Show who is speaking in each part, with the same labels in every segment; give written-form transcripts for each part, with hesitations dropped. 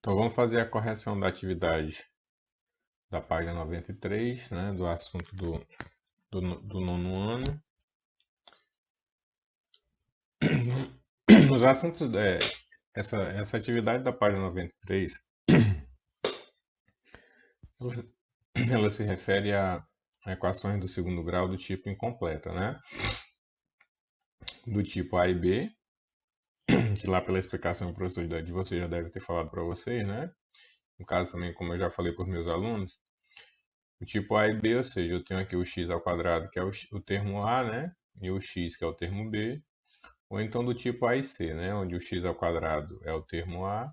Speaker 1: Então vamos fazer a correção da atividade da página 93, né, do assunto do nono ano. Os assuntos, essa atividade da página 93, ela se refere a equações do segundo grau do tipo incompleta, né? Do tipo A e B, que lá pela explicação que o professor de você já deve ter falado para vocês, né? No caso também, como eu já falei para os meus alunos, o tipo A e B, ou seja, eu tenho aqui o x ao quadrado, que é o termo A, né? E o x, que é o termo B. Ou então do tipo A e C, né? Onde o x ao quadrado é o termo A.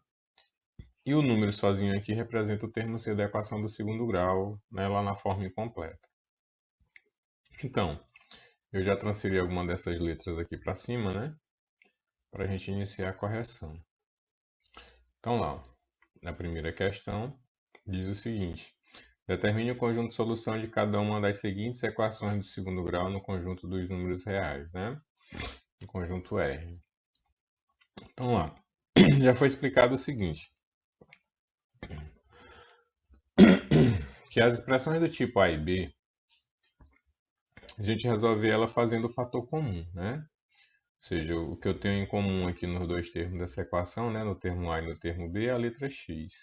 Speaker 1: E o número sozinho aqui representa o termo C da equação do segundo grau, né? Lá na forma incompleta. Então, eu já transferi alguma dessas letras aqui para cima, né? Para a gente iniciar a correção. Então lá, na primeira questão, diz o seguinte. Determine o conjunto de solução de cada uma das seguintes equações do segundo grau no conjunto dos números reais, né? No conjunto R. Então lá, já foi explicado o seguinte, que as expressões do tipo A e B, a gente resolve ela fazendo o fator comum, né? Ou seja, o que eu tenho em comum aqui nos dois termos dessa equação, né? No termo A e no termo B, é a letra x.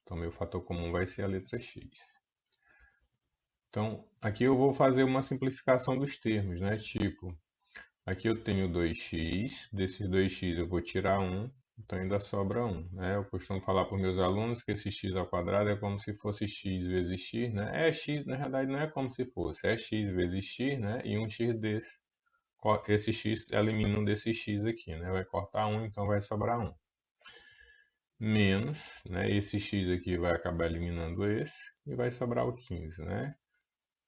Speaker 1: Então, meu fator comum vai ser a letra x. Então, aqui eu vou fazer uma simplificação dos termos, né? Tipo, aqui eu tenho 2x, desses 2x eu vou tirar 1, então ainda sobra 1, né? Eu costumo falar para os meus alunos que esse x ao quadrado é como se fosse x vezes x, né? É x, na verdade não é como se fosse, é x vezes x, né? E um x desse, esse x elimina um desses x aqui, né? Vai cortar 1, então vai sobrar 1. Menos, né? Esse x aqui vai acabar eliminando esse e vai sobrar o 15, né?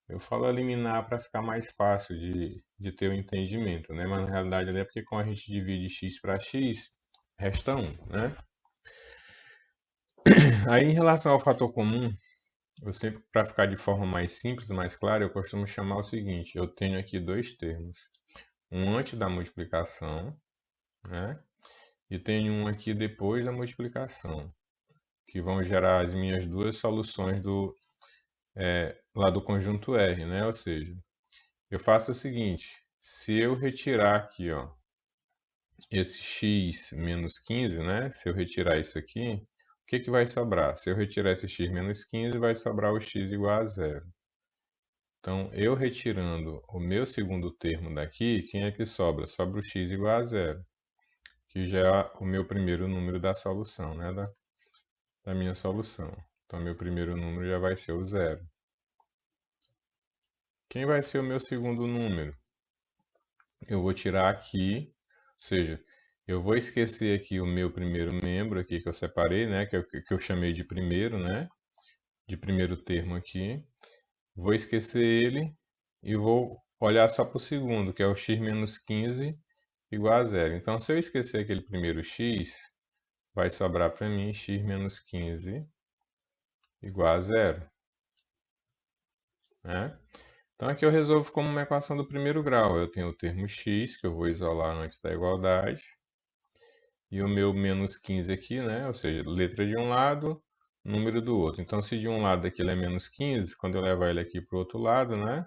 Speaker 1: Eu falo eliminar para ficar mais fácil de ter o entendimento, né? Mas na realidade é porque quando a gente divide x para x, resta 1, né? Aí em relação ao fator comum, eu sempre, para ficar de forma mais simples, mais clara, eu costumo chamar o seguinte, eu tenho aqui dois termos. Um antes da multiplicação, né? E tenho um aqui depois da multiplicação, que vão gerar as minhas duas soluções lá do conjunto R, né? Ou seja, eu faço o seguinte, se eu retirar aqui, ó, esse x menos 15, né? Se eu retirar isso aqui, o que vai sobrar? Se eu retirar esse x menos 15, vai sobrar o x igual a zero. Então, eu retirando o meu segundo termo daqui, quem é que sobra? Sobra o x igual a zero, que já é o meu primeiro número da solução, né? Da minha solução. Então, meu primeiro número já vai ser o zero. Quem vai ser o meu segundo número? Eu vou tirar aqui, ou seja, eu vou esquecer aqui o meu primeiro membro aqui que eu separei, né? Que eu chamei de primeiro, né? De primeiro termo aqui. Vou esquecer ele e vou olhar só para o segundo, que é o x menos 15 igual a zero. Então, se eu esquecer aquele primeiro x, vai sobrar para mim x menos 15 igual a zero, né? Então, aqui eu resolvo como uma equação do primeiro grau. Eu tenho o termo x, que eu vou isolar antes da igualdade, e o meu menos 15 aqui, né? Ou seja, letra de um lado, número do outro. Então, se de um lado aqui ele é menos 15, quando eu levar ele aqui para o outro lado, né?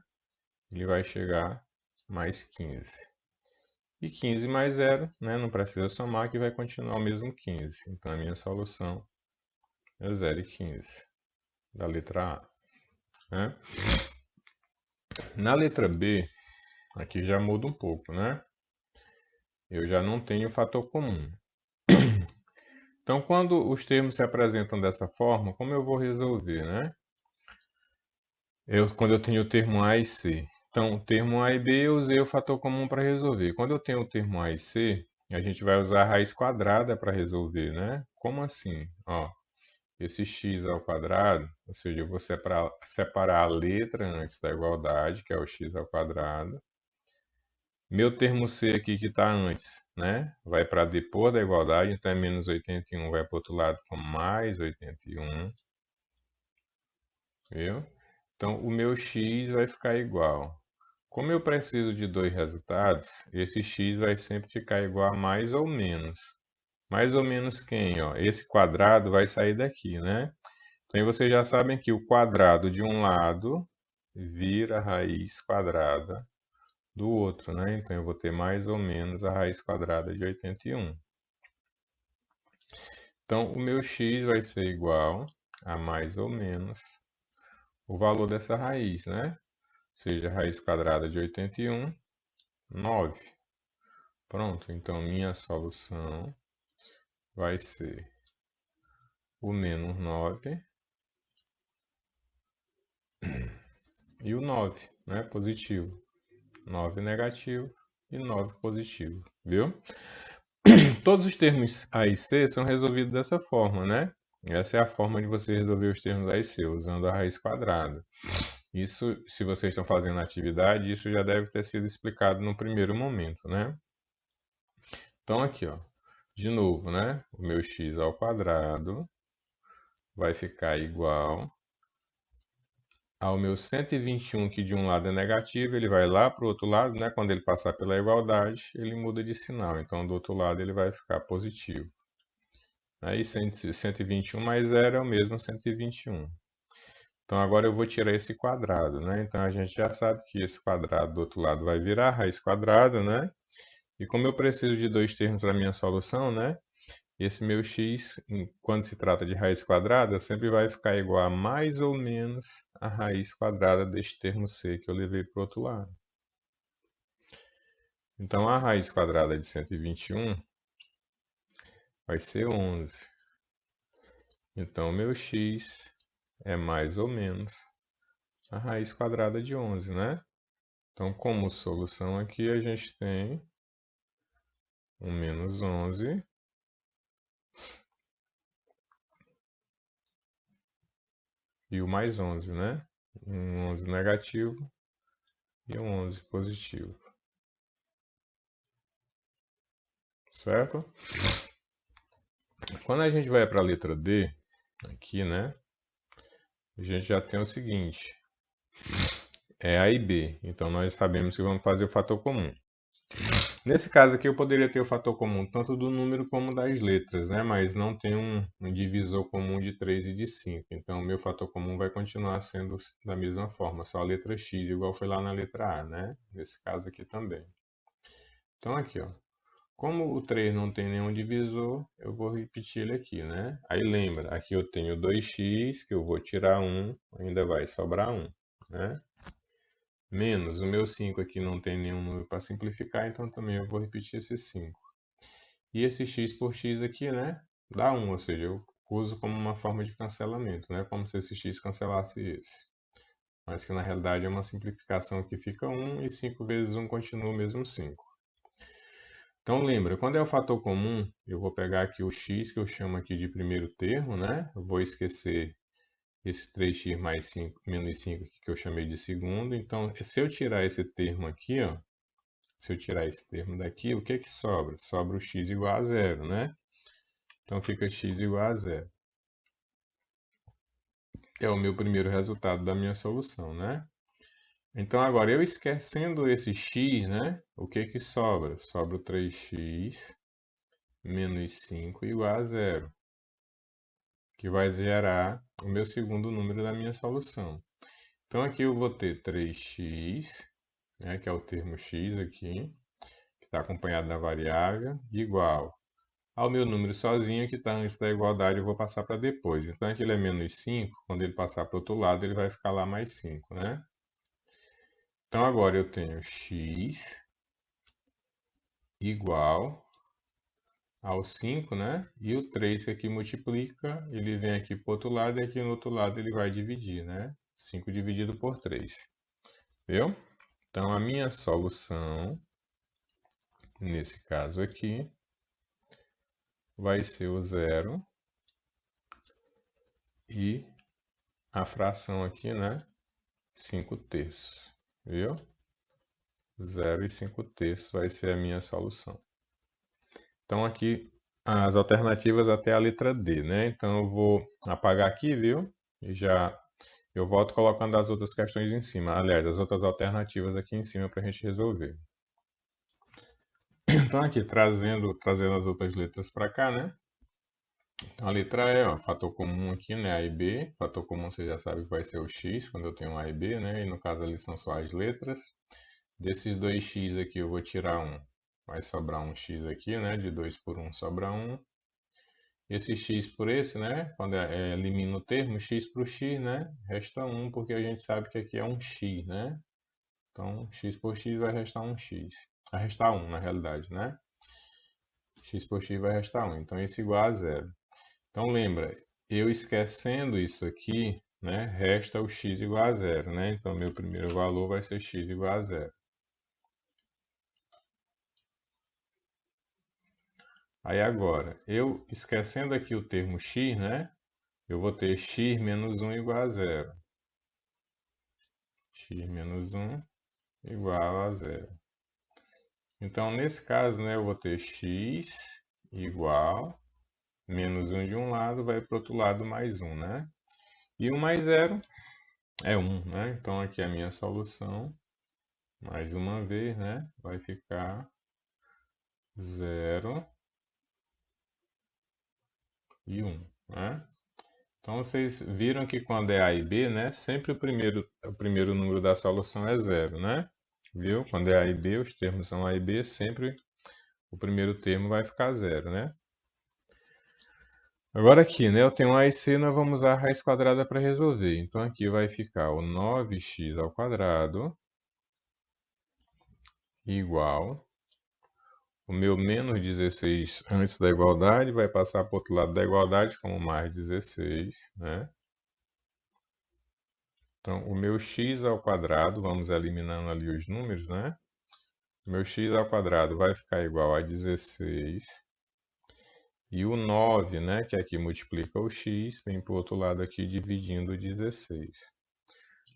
Speaker 1: Ele vai chegar mais 15. E 15 mais 0, né? Não precisa somar, que vai continuar o mesmo 15. Então, a minha solução é 0 e 15, da letra A, né? Na letra B, aqui já muda um pouco, né? Eu já não tenho fator comum. Então, quando os termos se apresentam dessa forma, como eu vou resolver, né? Quando eu tenho o termo A e C. Então, o termo A e B eu usei o fator comum para resolver. Quando eu tenho o termo A e C, a gente vai usar a raiz quadrada para resolver, né? Como assim? Ó, esse x ao quadrado, ou seja, eu vou separar a letra antes da igualdade, que é o x ao quadrado. Meu termo C aqui que está antes, né? Vai para depois da igualdade, então é menos 81, vai para o outro lado com mais 81. Viu? Então, o meu x vai ficar igual. Como eu preciso de dois resultados, esse x vai sempre ficar igual a mais ou menos. Mais ou menos quem, ó? Esse quadrado vai sair daqui, né? Então vocês já sabem que o quadrado de um lado vira a raiz quadrada do outro, né? Então eu vou ter mais ou menos a raiz quadrada de 81. Então o meu x vai ser igual a mais ou menos o valor dessa raiz, né? Ou seja, a raiz quadrada de 81, 9. Pronto, então minha solução vai ser o menos 9 e o 9, né? Positivo. 9 negativo e 9 positivo, viu? Todos os termos A e C são resolvidos dessa forma, né? Essa é a forma de você resolver os termos A e C, usando a raiz quadrada. Isso, se vocês estão fazendo a atividade, isso já deve ter sido explicado no primeiro momento, né? Então aqui, ó, de novo, né? O meu x ao quadrado vai ficar igual ao meu 121, que de um lado é negativo, ele vai lá para o outro lado, né? Quando ele passar pela igualdade, ele muda de sinal. Então, do outro lado, ele vai ficar positivo. Aí, 121 mais 0 é o mesmo 121. Então, agora eu vou tirar esse quadrado, né? Então, a gente já sabe que esse quadrado do outro lado vai virar raiz quadrada, né? E como eu preciso de dois termos para minha solução, né? Esse meu x, quando se trata de raiz quadrada, sempre vai ficar igual a mais ou menos a raiz quadrada deste termo c que eu levei para o outro lado. Então, a raiz quadrada de 121 vai ser 11. Então, meu x é mais ou menos a raiz quadrada de 11, né? Então, como solução aqui, a gente tem um menos 11 e o mais 11, né? Um 11 negativo e um 11 positivo. Certo? Quando a gente vai para a letra D, aqui, né? A gente já tem o seguinte. É A e B. Então, nós sabemos que vamos fazer o fator comum. Nesse caso aqui, eu poderia ter o fator comum tanto do número como das letras, né? Mas não tem um divisor comum de 3 e de 5. Então, o meu fator comum vai continuar sendo da mesma forma, só a letra x, igual foi lá na letra A, né? Nesse caso aqui também. Então, aqui, ó. Como o 3 não tem nenhum divisor, eu vou repetir ele aqui, né? Aí lembra, aqui eu tenho 2x, que eu vou tirar 1, ainda vai sobrar 1, né? Menos, o meu 5 aqui não tem nenhum número para simplificar, então também eu vou repetir esse 5. E esse x por x aqui, né, dá 1, ou seja, eu uso como uma forma de cancelamento, né, como se esse x cancelasse esse. Mas que na realidade é uma simplificação que fica 1 e 5 vezes 1 continua o mesmo 5. Então lembra, quando é o fator comum, eu vou pegar aqui o x, que eu chamo aqui de primeiro termo, né, eu vou esquecer esse 3x mais 5, menos 5 aqui, que eu chamei de segundo. Então, se eu tirar esse termo aqui, ó, se eu tirar esse termo daqui, o que que sobra? Sobra o x igual a zero, né? Então, fica x igual a zero. É o meu primeiro resultado da minha solução, né? Então, agora, eu esquecendo esse x, né? O que que sobra? Sobra o 3x menos 5 igual a zero, que vai gerar o meu segundo número da minha solução. Então, aqui eu vou ter 3x, né, que é o termo x aqui, que está acompanhado da variável, igual ao meu número sozinho, que está antes da igualdade, eu vou passar para depois. Então, aqui ele é menos 5, quando ele passar para o outro lado, ele vai ficar lá mais 5, né? Então, agora eu tenho x igual ao 5, né? E o 3 que aqui multiplica, ele vem aqui para o outro lado, e aqui no outro lado ele vai dividir, né? 5 dividido por 3. Viu? Então, a minha solução, nesse caso aqui, vai ser o zero e a fração aqui, né? 5 terços, viu? 0 e 5 terços vai ser a minha solução. Então, aqui as alternativas até a letra D, né? Então, eu vou apagar aqui, viu? E já eu volto colocando as outras questões em cima. Aliás, as outras alternativas aqui em cima para a gente resolver. Então aqui, trazendo as outras letras para cá, né? Então a letra E, ó, fator comum aqui, né? A e B. Fator comum você já sabe que vai ser o X, quando eu tenho A e B, né? E no caso ali são só as letras. Desses dois X aqui eu vou tirar um. Vai sobrar um X aqui, né? De 2 por 1 sobra 1. Esse X por esse, né? Quando elimina o termo, X por X, né? Resta 1, porque a gente sabe que aqui é um X, né? Então, X por X vai restar um X. Vai restar 1, na realidade, né? X por X vai restar 1. Então, isso é igual a 0. Então, lembra, eu esquecendo isso aqui, né? Resta o X igual a 0, né? Então, meu primeiro valor vai ser X igual a 0. Aí agora, eu esquecendo aqui o termo x, né? Eu vou ter x menos 1 igual a 0. X menos 1 igual a 0. Então, nesse caso, né, eu vou ter x igual menos 1 de um lado, vai para o outro lado mais 1, né? E 1 mais 0 é 1, né? Então, aqui a minha solução, mais uma vez, né? Vai ficar 0 e 1, né? Então vocês viram que quando é A e B, né, sempre o primeiro número da solução é 0, né? Viu? Quando é A e B, os termos são A e B, sempre o primeiro termo vai ficar 0, né? Agora aqui, né, eu tenho A e C, nós vamos usar a raiz quadrada para resolver. Então aqui vai ficar o 9x ao quadrado igual o meu menos 16 antes da igualdade, vai passar para o outro lado da igualdade como mais 16, né? Então, o meu x ao quadrado, vamos eliminando ali os números, né? O meu x ao quadrado vai ficar igual a 16. E o 9, né, que aqui multiplica o x, vem para o outro lado aqui dividindo o 16.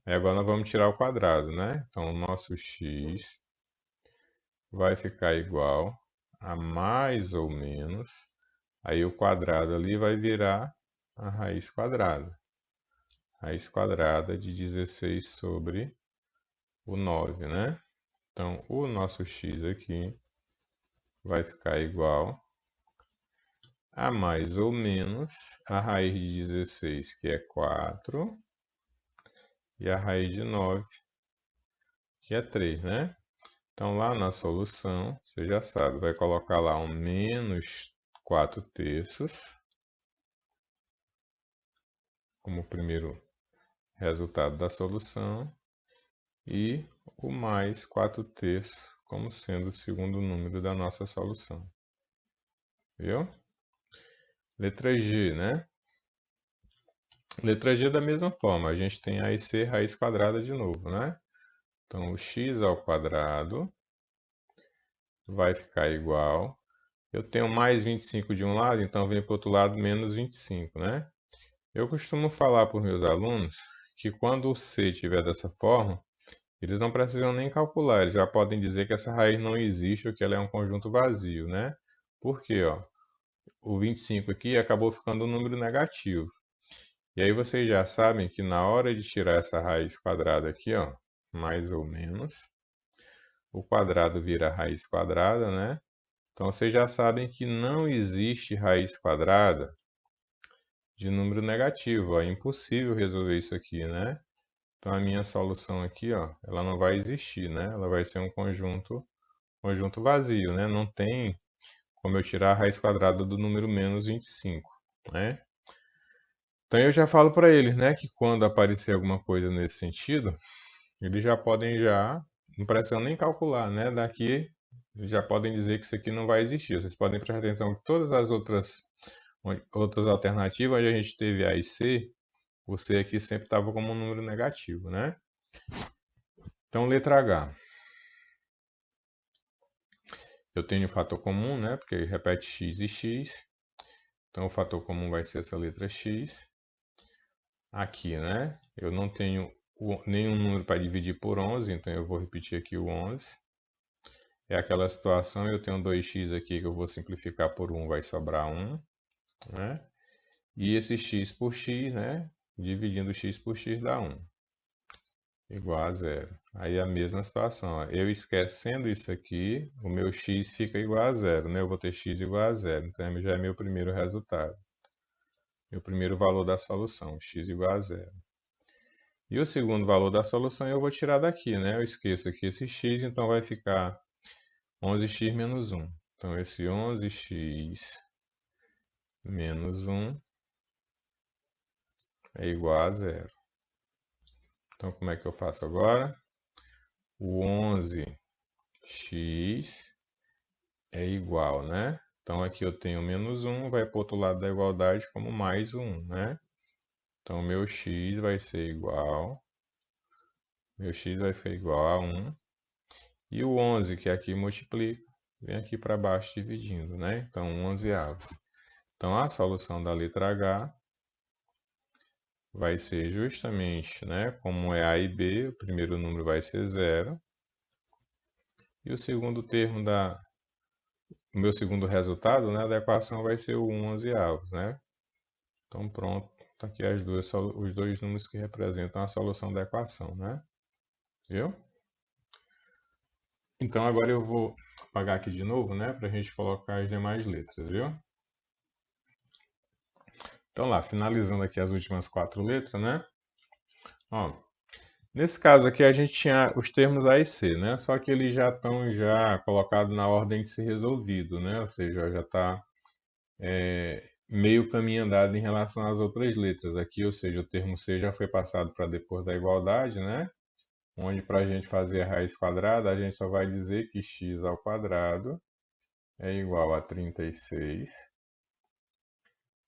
Speaker 1: Aí agora nós vamos tirar o quadrado, né? Então, o nosso x vai ficar igual a mais ou menos. Aí o quadrado ali vai virar a raiz quadrada. Raiz quadrada de 16 sobre o 9, né? Então, o nosso x aqui vai ficar igual a mais ou menos a raiz de 16, que é 4, e a raiz de 9, que é 3, né? Então, lá na solução, você já sabe, vai colocar lá um menos 4 terços, como primeiro resultado da solução, e o mais 4 terços, como sendo o segundo número da nossa solução. Viu? Letra G, né? Letra G da mesma forma, a gente tem A e C raiz quadrada de novo, né? Então, o x ao quadrado vai ficar igual. Eu tenho mais 25 de um lado, então vem para o outro lado menos 25, né? Eu costumo falar para os meus alunos que quando o C estiver dessa forma, eles não precisam nem calcular, eles já podem dizer que essa raiz não existe ou que ela é um conjunto vazio, né? Por quê, ó? O 25 aqui acabou ficando um número negativo. E aí vocês já sabem que na hora de tirar essa raiz quadrada aqui, ó, mais ou menos, o quadrado vira raiz quadrada, né? Então vocês já sabem que não existe raiz quadrada de número negativo, ó. É impossível resolver isso aqui, né? Então a minha solução aqui, ó, ela não vai existir, né? Ela vai ser um conjunto vazio, né? Não tem como eu tirar a raiz quadrada do número menos 25, né? Então eu já falo para eles, né, que quando aparecer alguma coisa nesse sentido, eles já podem não precisam nem calcular, né? Daqui já podem dizer que isso aqui não vai existir. Vocês podem prestar atenção que todas as outras alternativas onde a gente teve A e C, o C aqui sempre estava como um número negativo, né? Então, letra H. Eu tenho o fator comum, né? Porque repete x e x. Então, o fator comum vai ser essa letra x. Aqui, né? Eu não tenho nenhum número para dividir por 11, então eu vou repetir aqui o 11. É aquela situação, eu tenho 2x aqui que eu vou simplificar por 1, vai sobrar 1, né? E esse x por x, né? Dividindo x por x dá 1. igual a zero. Aí a mesma situação, ó. Eu esquecendo isso aqui, o meu x fica igual a zero, né? Eu vou ter x igual a zero, então já é meu primeiro resultado. Meu primeiro valor da solução, x igual a zero. E o segundo valor da solução eu vou tirar daqui, né? Eu esqueço aqui esse x, então vai ficar 11x menos 1. Então esse 11x menos 1 é igual a zero. Então como é que eu faço agora? O 11x é igual, né? Então aqui eu tenho menos 1, vai para o outro lado da igualdade como mais 1, né? Então meu x vai ser igual, meu x vai ser igual a 1. E o 11 que aqui multiplica, vem aqui para baixo dividindo, né? Então 11avos. Então a solução da letra H vai ser justamente, né? Como é A e B, o primeiro número vai ser 0. E o segundo termo o meu segundo resultado, né, da equação vai ser o 11avos, né? Então pronto, tá aqui os dois números que representam a solução da equação, né? Viu? Então agora eu vou apagar aqui de novo, né, para a gente colocar as demais letras, viu? Então lá, finalizando aqui as últimas 4 letras, né? Ó, nesse caso aqui a gente tinha os termos A e C, né? Só que eles já estão colocados na ordem de ser resolvido, né? Ou seja, já está meio caminho andado em relação às outras letras aqui, ou seja, o termo C já foi passado para depois da igualdade, né? Onde para a gente fazer a raiz quadrada, a gente só vai dizer que x ao quadrado é igual a 36.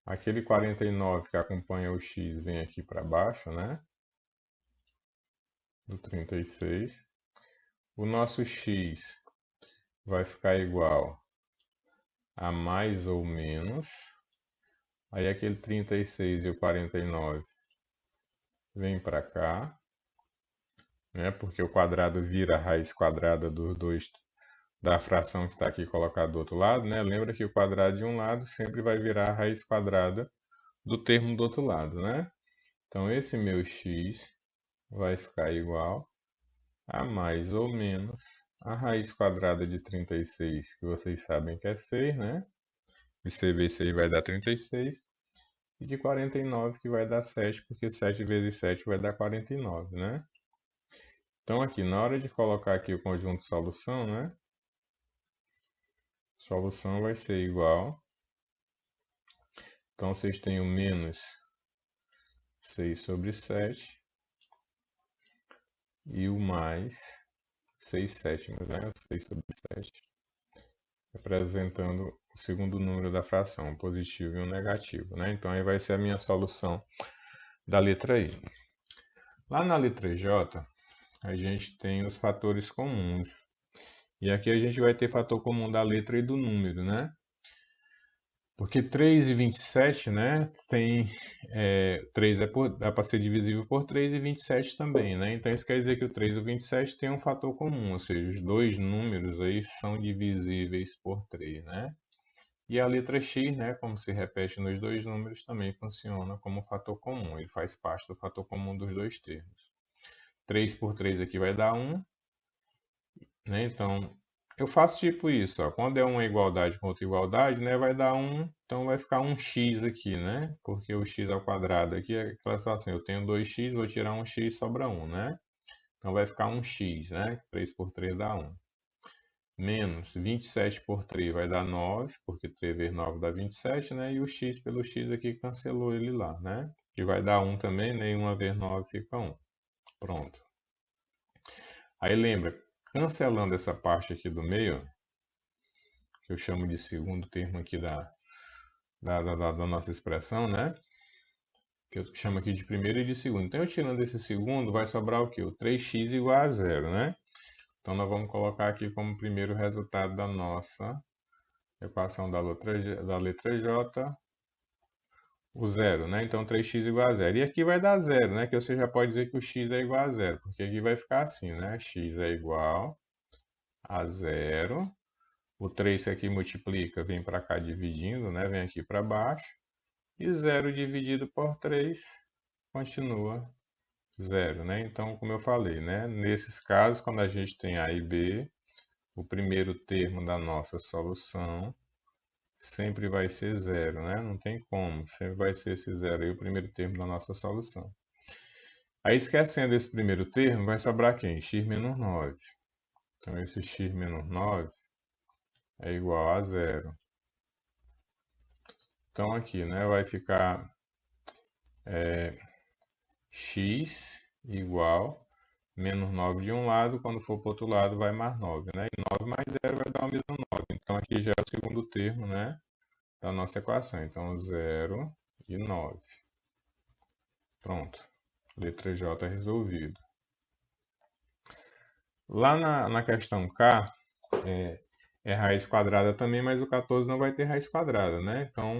Speaker 1: Aquele 49 que acompanha o x vem aqui para baixo, né? Do 36. O nosso x vai ficar igual a mais ou menos. Aí aquele 36 e o 49 vem para cá, né? Porque o quadrado vira a raiz quadrada dos dois da fração que está aqui colocada do outro lado, né? Lembra que o quadrado de um lado sempre vai virar a raiz quadrada do termo do outro lado, né? Então esse meu x vai ficar igual a mais ou menos a raiz quadrada de 36, que vocês sabem que é 6, né? De C vezes 6 vai dar 36. E de 49 que vai dar 7, porque 7 vezes 7 vai dar 49, né? Então aqui, na hora de colocar aqui o conjunto de solução, né? Solução vai ser igual. Então vocês têm o menos 6 sobre 7 e o mais 6 sétimos, né? 6 sobre 7, representando o segundo número da fração, um positivo e um negativo, né? Então aí vai ser a minha solução da letra I. Lá na letra J, a gente tem os fatores comuns. E aqui a gente vai ter fator comum da letra e do número, né? Porque 3 e 27, né? 3 dá para ser divisível por 3 e 27 também, né? Então isso quer dizer que o 3 e o 27 tem um fator comum, ou seja, os dois números aí são divisíveis por 3, né? E a letra x, né, como se repete nos dois números, também funciona como fator comum, ele faz parte do fator comum dos dois termos. 3 por 3 aqui vai dar 1, né? Então, eu faço tipo isso, ó. Quando é uma igualdade com outra igualdade, né, vai dar 1, então vai ficar um x aqui, né? Porque o x ao quadrado aqui é aquela situação, eu tenho 2x, vou tirar um x, sobra 1, né? Então vai ficar um x, né? 3 por 3 dá 1. Menos 27 por 3 vai dar 9, porque 3 vezes 9 dá 27, né? E o x pelo x aqui cancelou ele lá, né? Que vai dar 1 também, né? E 1 vezes 9 fica 1. Pronto. Aí lembra, cancelando essa parte aqui do meio, que eu chamo de segundo termo aqui da nossa expressão, né? Que eu chamo aqui de primeiro e de segundo. Então, eu tirando esse segundo, vai sobrar o quê? O 3x igual a 0, né? Então, nós vamos colocar aqui como primeiro resultado da nossa equação da letra J, o 0, né? Então, 3x igual a 0. E aqui vai dar 0, né? Que você já pode dizer que o x é igual a 0, porque aqui vai ficar assim, né? X é igual a 0. O 3 que aqui multiplica, vem para cá dividindo, né? Vem aqui para baixo. E 0 dividido por 3 continua 0, né? Então, como eu falei, né? Nesses casos, quando a gente tem A e B, o primeiro termo da nossa solução sempre vai ser 0, né? Não tem como, sempre vai ser esse 0 aí, o primeiro termo da nossa solução. Aí, esquecendo esse primeiro termo, vai sobrar quem? X menos 9. Então, esse x menos 9 é igual a 0. Então, aqui, né, vai ficar x igual menos 9 de um lado, quando for para o outro lado vai mais 9, né? E 9 mais 0 vai dar o mesmo 9. Então, aqui já é o segundo termo, né, da nossa equação. Então, 0 e 9. Pronto. Letra J resolvido. Lá na questão K, é raiz quadrada também, mas o 14 não vai ter raiz quadrada, né? Então,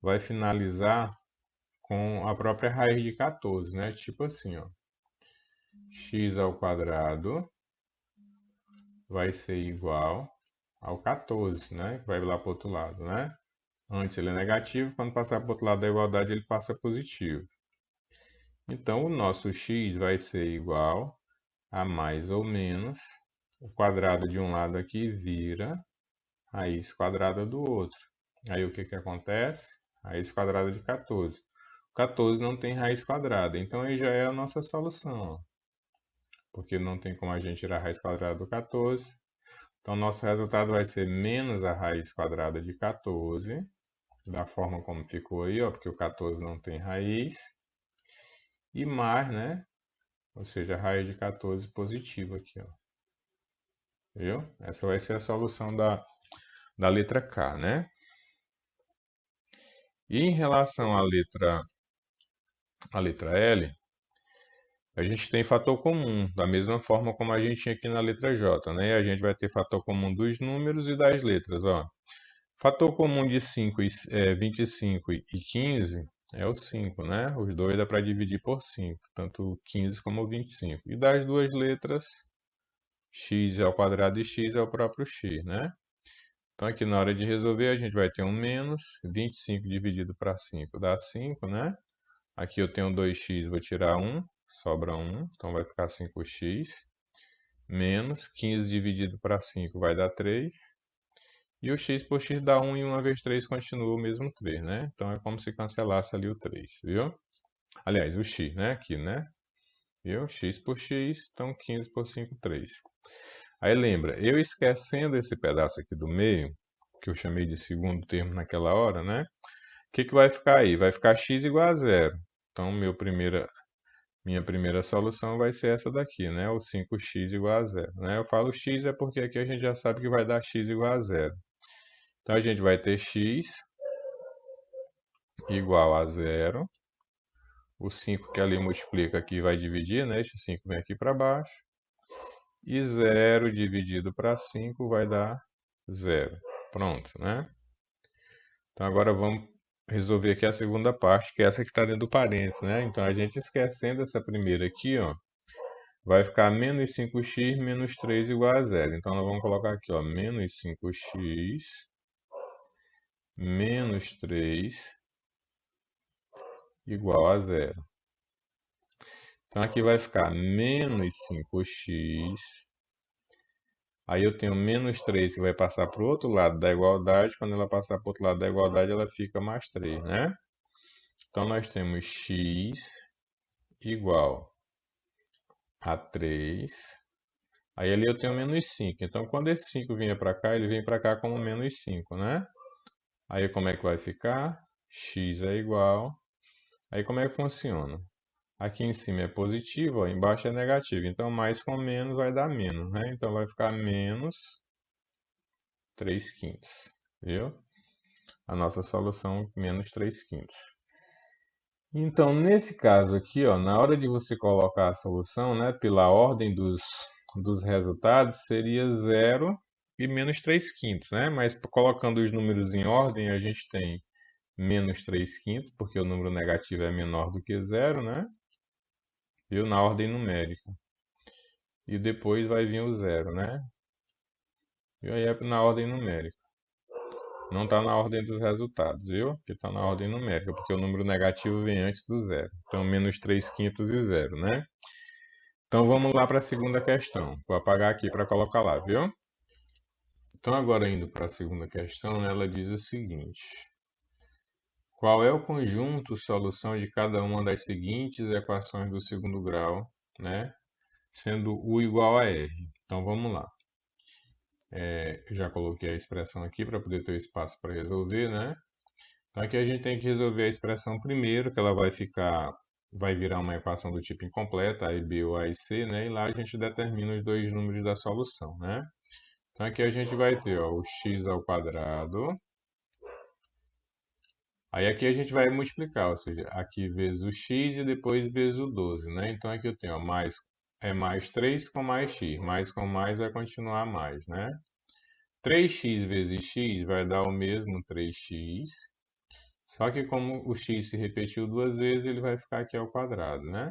Speaker 1: vai finalizar com a própria raiz de 14, né? Tipo assim, ó. X ao quadrado vai ser igual ao 14, né? Que vai lá para o outro lado, né? Antes ele é negativo, quando passar para o outro lado da igualdade ele passa positivo. Então, o nosso x vai ser igual a mais ou menos o quadrado de um lado aqui vira raiz quadrada do outro. Aí o que que acontece? Raiz quadrada de 14. 14 não tem raiz quadrada, então aí já é a nossa solução, ó. Porque não tem como a gente tirar a raiz quadrada do 14. Então, nosso resultado vai ser menos a raiz quadrada de 14, da forma como ficou aí, ó, porque o 14 não tem raiz, e mais, né? Ou seja, a raiz de 14 positiva aqui, ó. Viu? Essa vai ser a solução da letra K, né? E em relação à letra L, a gente tem fator comum, da mesma forma como a gente tinha aqui na letra J, né? E a gente vai ter fator comum dos números e das letras, ó. Fator comum de 25 e 15 é o 5, né? Os dois dá para dividir por 5, tanto o 15 como o 25. E das duas letras, x ao quadrado e x é o próprio x, né? Então aqui na hora de resolver a gente vai ter um menos, 25 dividido para 5 dá 5, né? Aqui eu tenho 2x, vou tirar 1, sobra 1, então vai ficar 5x. Menos 15 dividido para 5 vai dar 3. E o x por x dá 1 e 1 vezes 3 continua o mesmo 3, né? Então é como se cancelasse ali o 3, viu? Aliás, o x, né? Aqui, né? Viu? X por x, então 15 por 5, 3. Aí lembra, eu esquecendo esse pedaço aqui do meio, que eu chamei de segundo termo naquela hora, né? O que que vai ficar aí? Vai ficar x igual a 0. Então, minha primeira solução vai ser essa daqui, né? O 5x igual a 0, né? Eu falo x é porque aqui a gente já sabe que vai dar x igual a 0. Então, a gente vai ter x igual a 0. O 5 que ali multiplica aqui vai dividir, né? Esse 5 vem aqui para baixo. E 0 dividido para 5 vai dar 0. Pronto, né? Então agora vamos resolver aqui a segunda parte, que é essa que está dentro do parênteses, né? Então a gente esquecendo essa primeira aqui, ó, vai ficar menos 5x menos 3 igual a 0. Então nós vamos colocar aqui, ó, menos 5x menos 3 igual a 0. Então aqui vai ficar menos 5x. Aí eu tenho menos 3 que vai passar para o outro lado da igualdade. Quando ela passar para o outro lado da igualdade, ela fica mais 3, né? Então nós temos x igual a 3. Aí ali eu tenho menos 5. Então quando esse 5 vier para cá, ele vem para cá como menos 5, né? Aí como é que vai ficar? X é igual. Aí como é que funciona? Aqui em cima é positivo, ó, embaixo é negativo. Então mais com menos vai dar menos, né? Então vai ficar menos 3 quintos, viu? A nossa solução menos 3 quintos. Então, nesse caso aqui, ó, na hora de você colocar a solução, né, pela ordem dos resultados, seria 0 e menos 3 quintos, né? Mas colocando os números em ordem, a gente tem menos 3 quintos, porque o número negativo é menor do que 0, né? Viu? Na ordem numérica. E depois vai vir o 0, né? E aí é na ordem numérica. Não está na ordem dos resultados, viu? Porque está na ordem numérica, porque o número negativo vem antes do zero. Então, menos 3/5 e zero, né? Então, vamos lá para a segunda questão. Vou apagar aqui para colocar lá, viu? Então, agora indo para a segunda questão, ela diz o seguinte. Qual é o conjunto solução de cada uma das seguintes equações do segundo grau, né? Sendo U igual a R. Então, vamos lá. Já coloquei a expressão aqui para poder ter espaço para resolver, né? Então aqui a gente tem que resolver a expressão primeiro, que ela vai virar uma equação do tipo incompleta, A e B ou A e C, né? E lá a gente determina os dois números da solução, né? Então aqui a gente vai ter, ó, o x ao quadrado. Aí aqui a gente vai multiplicar, ou seja, aqui vezes o x e depois vezes o 12, né? Então aqui eu tenho, ó, mais 3 com mais x. Mais com mais vai continuar mais, né? 3x vezes x vai dar o mesmo 3x. Só que como o x se repetiu duas vezes, ele vai ficar aqui ao quadrado, né?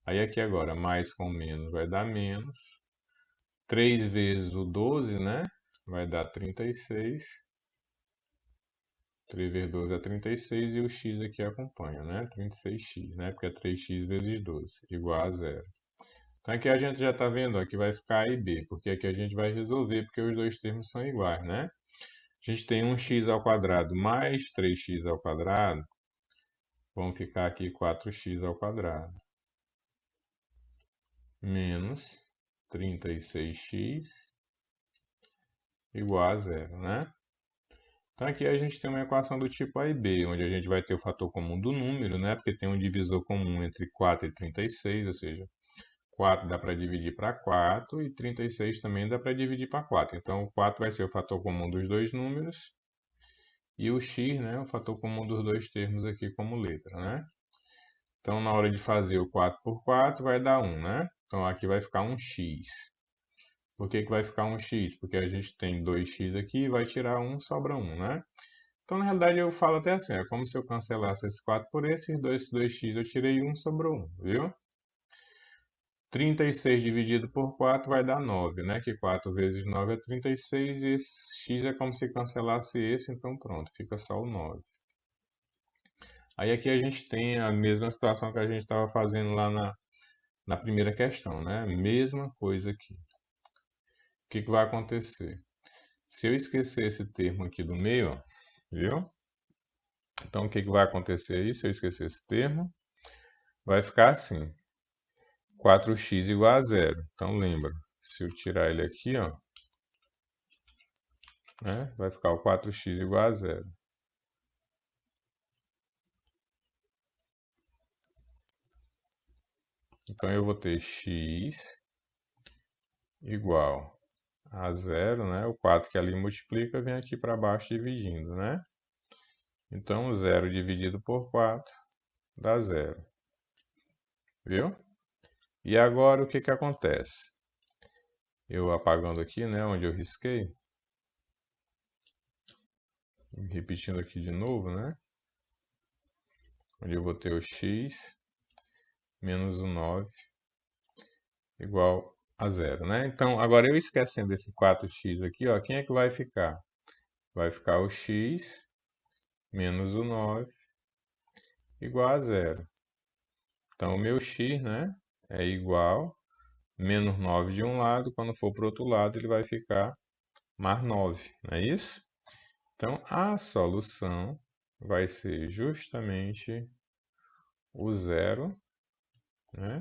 Speaker 1: Aí aqui agora, mais com menos vai dar menos. 3 vezes o 12, né? Vai dar 36. 3 vezes 12 é 36 e o x aqui acompanha, né? 36x, né? Porque é 3x vezes 12, igual a zero. Então aqui a gente já está vendo ó, que vai ficar A e B, porque aqui a gente vai resolver, porque os dois termos são iguais, né? A gente tem 1x ao quadrado mais 3x ao quadrado, vão ficar aqui 4x ao quadrado, menos 36x igual a zero, né? Então aqui a gente tem uma equação do tipo A e B, onde a gente vai ter o fator comum do número, né? Porque tem um divisor comum entre 4 e 36, ou seja, 4 dá para dividir para 4 e 36 também dá para dividir para 4. Então o 4 vai ser o fator comum dos dois números e o x, né, o fator comum dos dois termos aqui como letra, né? Então na hora de fazer o 4 por 4 vai dar 1, né? Então aqui vai ficar um x. Por que vai ficar um x? Porque a gente tem 2x aqui e vai tirar 1, sobra 1, né? Então, na realidade, eu falo até assim, é como se eu cancelasse esse 4 por esse, 2x eu tirei 1, sobrou 1, viu? 36 dividido por 4 vai dar 9, né? Que 4 vezes 9 é 36 e esse x é como se cancelasse esse, então pronto, fica só o 9. Aí aqui a gente tem a mesma situação que a gente estava fazendo lá na primeira questão, né? Mesma coisa aqui. O que vai acontecer? Se eu esquecer esse termo aqui do meio, ó, viu? Então, o que vai acontecer aí? Se eu esquecer esse termo, vai ficar assim. 4x igual a zero. Então, lembra, se eu tirar ele aqui, ó, né, vai ficar o 4x igual a zero. Então, eu vou ter x igual a zero, né? O 4 que ali multiplica vem aqui para baixo dividindo, né? Então, 0 dividido por 4 dá zero. Viu? E agora o que acontece? Eu apagando aqui, né, onde eu risquei, repetindo aqui de novo, né, onde eu vou ter o x menos o 9 igual a zero, né? Então, agora eu esquecendo esse 4x aqui, ó, quem é que vai ficar? Vai ficar o x menos o 9 igual a zero. Então, o meu x, né, é igual menos 9 de um lado, quando for para o outro lado, ele vai ficar mais 9, não é isso? Então, a solução vai ser justamente o 0, né,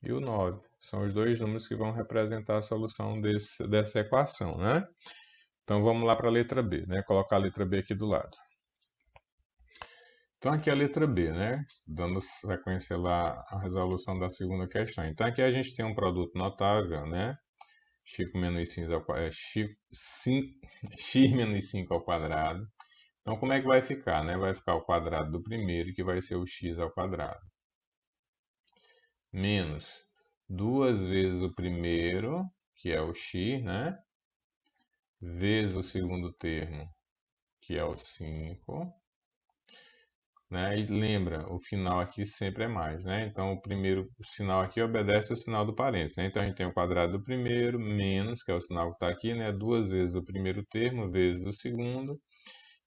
Speaker 1: e o 9. São os dois números que vão representar a solução dessa equação, né? Então, vamos lá para a letra B, né? Colocar a letra B aqui do lado. Então, aqui é a letra B, né? Dando sequência lá à resolução da segunda questão. Então, aqui a gente tem um produto notável, né? X menos 5 x menos 5 ao quadrado. Então, como é que vai ficar, né? Vai ficar o quadrado do primeiro, que vai ser o x ao quadrado. Menos 2 vezes o primeiro, que é o x, né? Vezes o segundo termo, que é o 5. né? E lembra, o final aqui sempre é mais, né? Então, o primeiro sinal aqui obedece ao sinal do parênteses, né? Então, a gente tem o quadrado do primeiro, menos, que é o sinal que está aqui, né? Duas vezes o primeiro termo, vezes o segundo.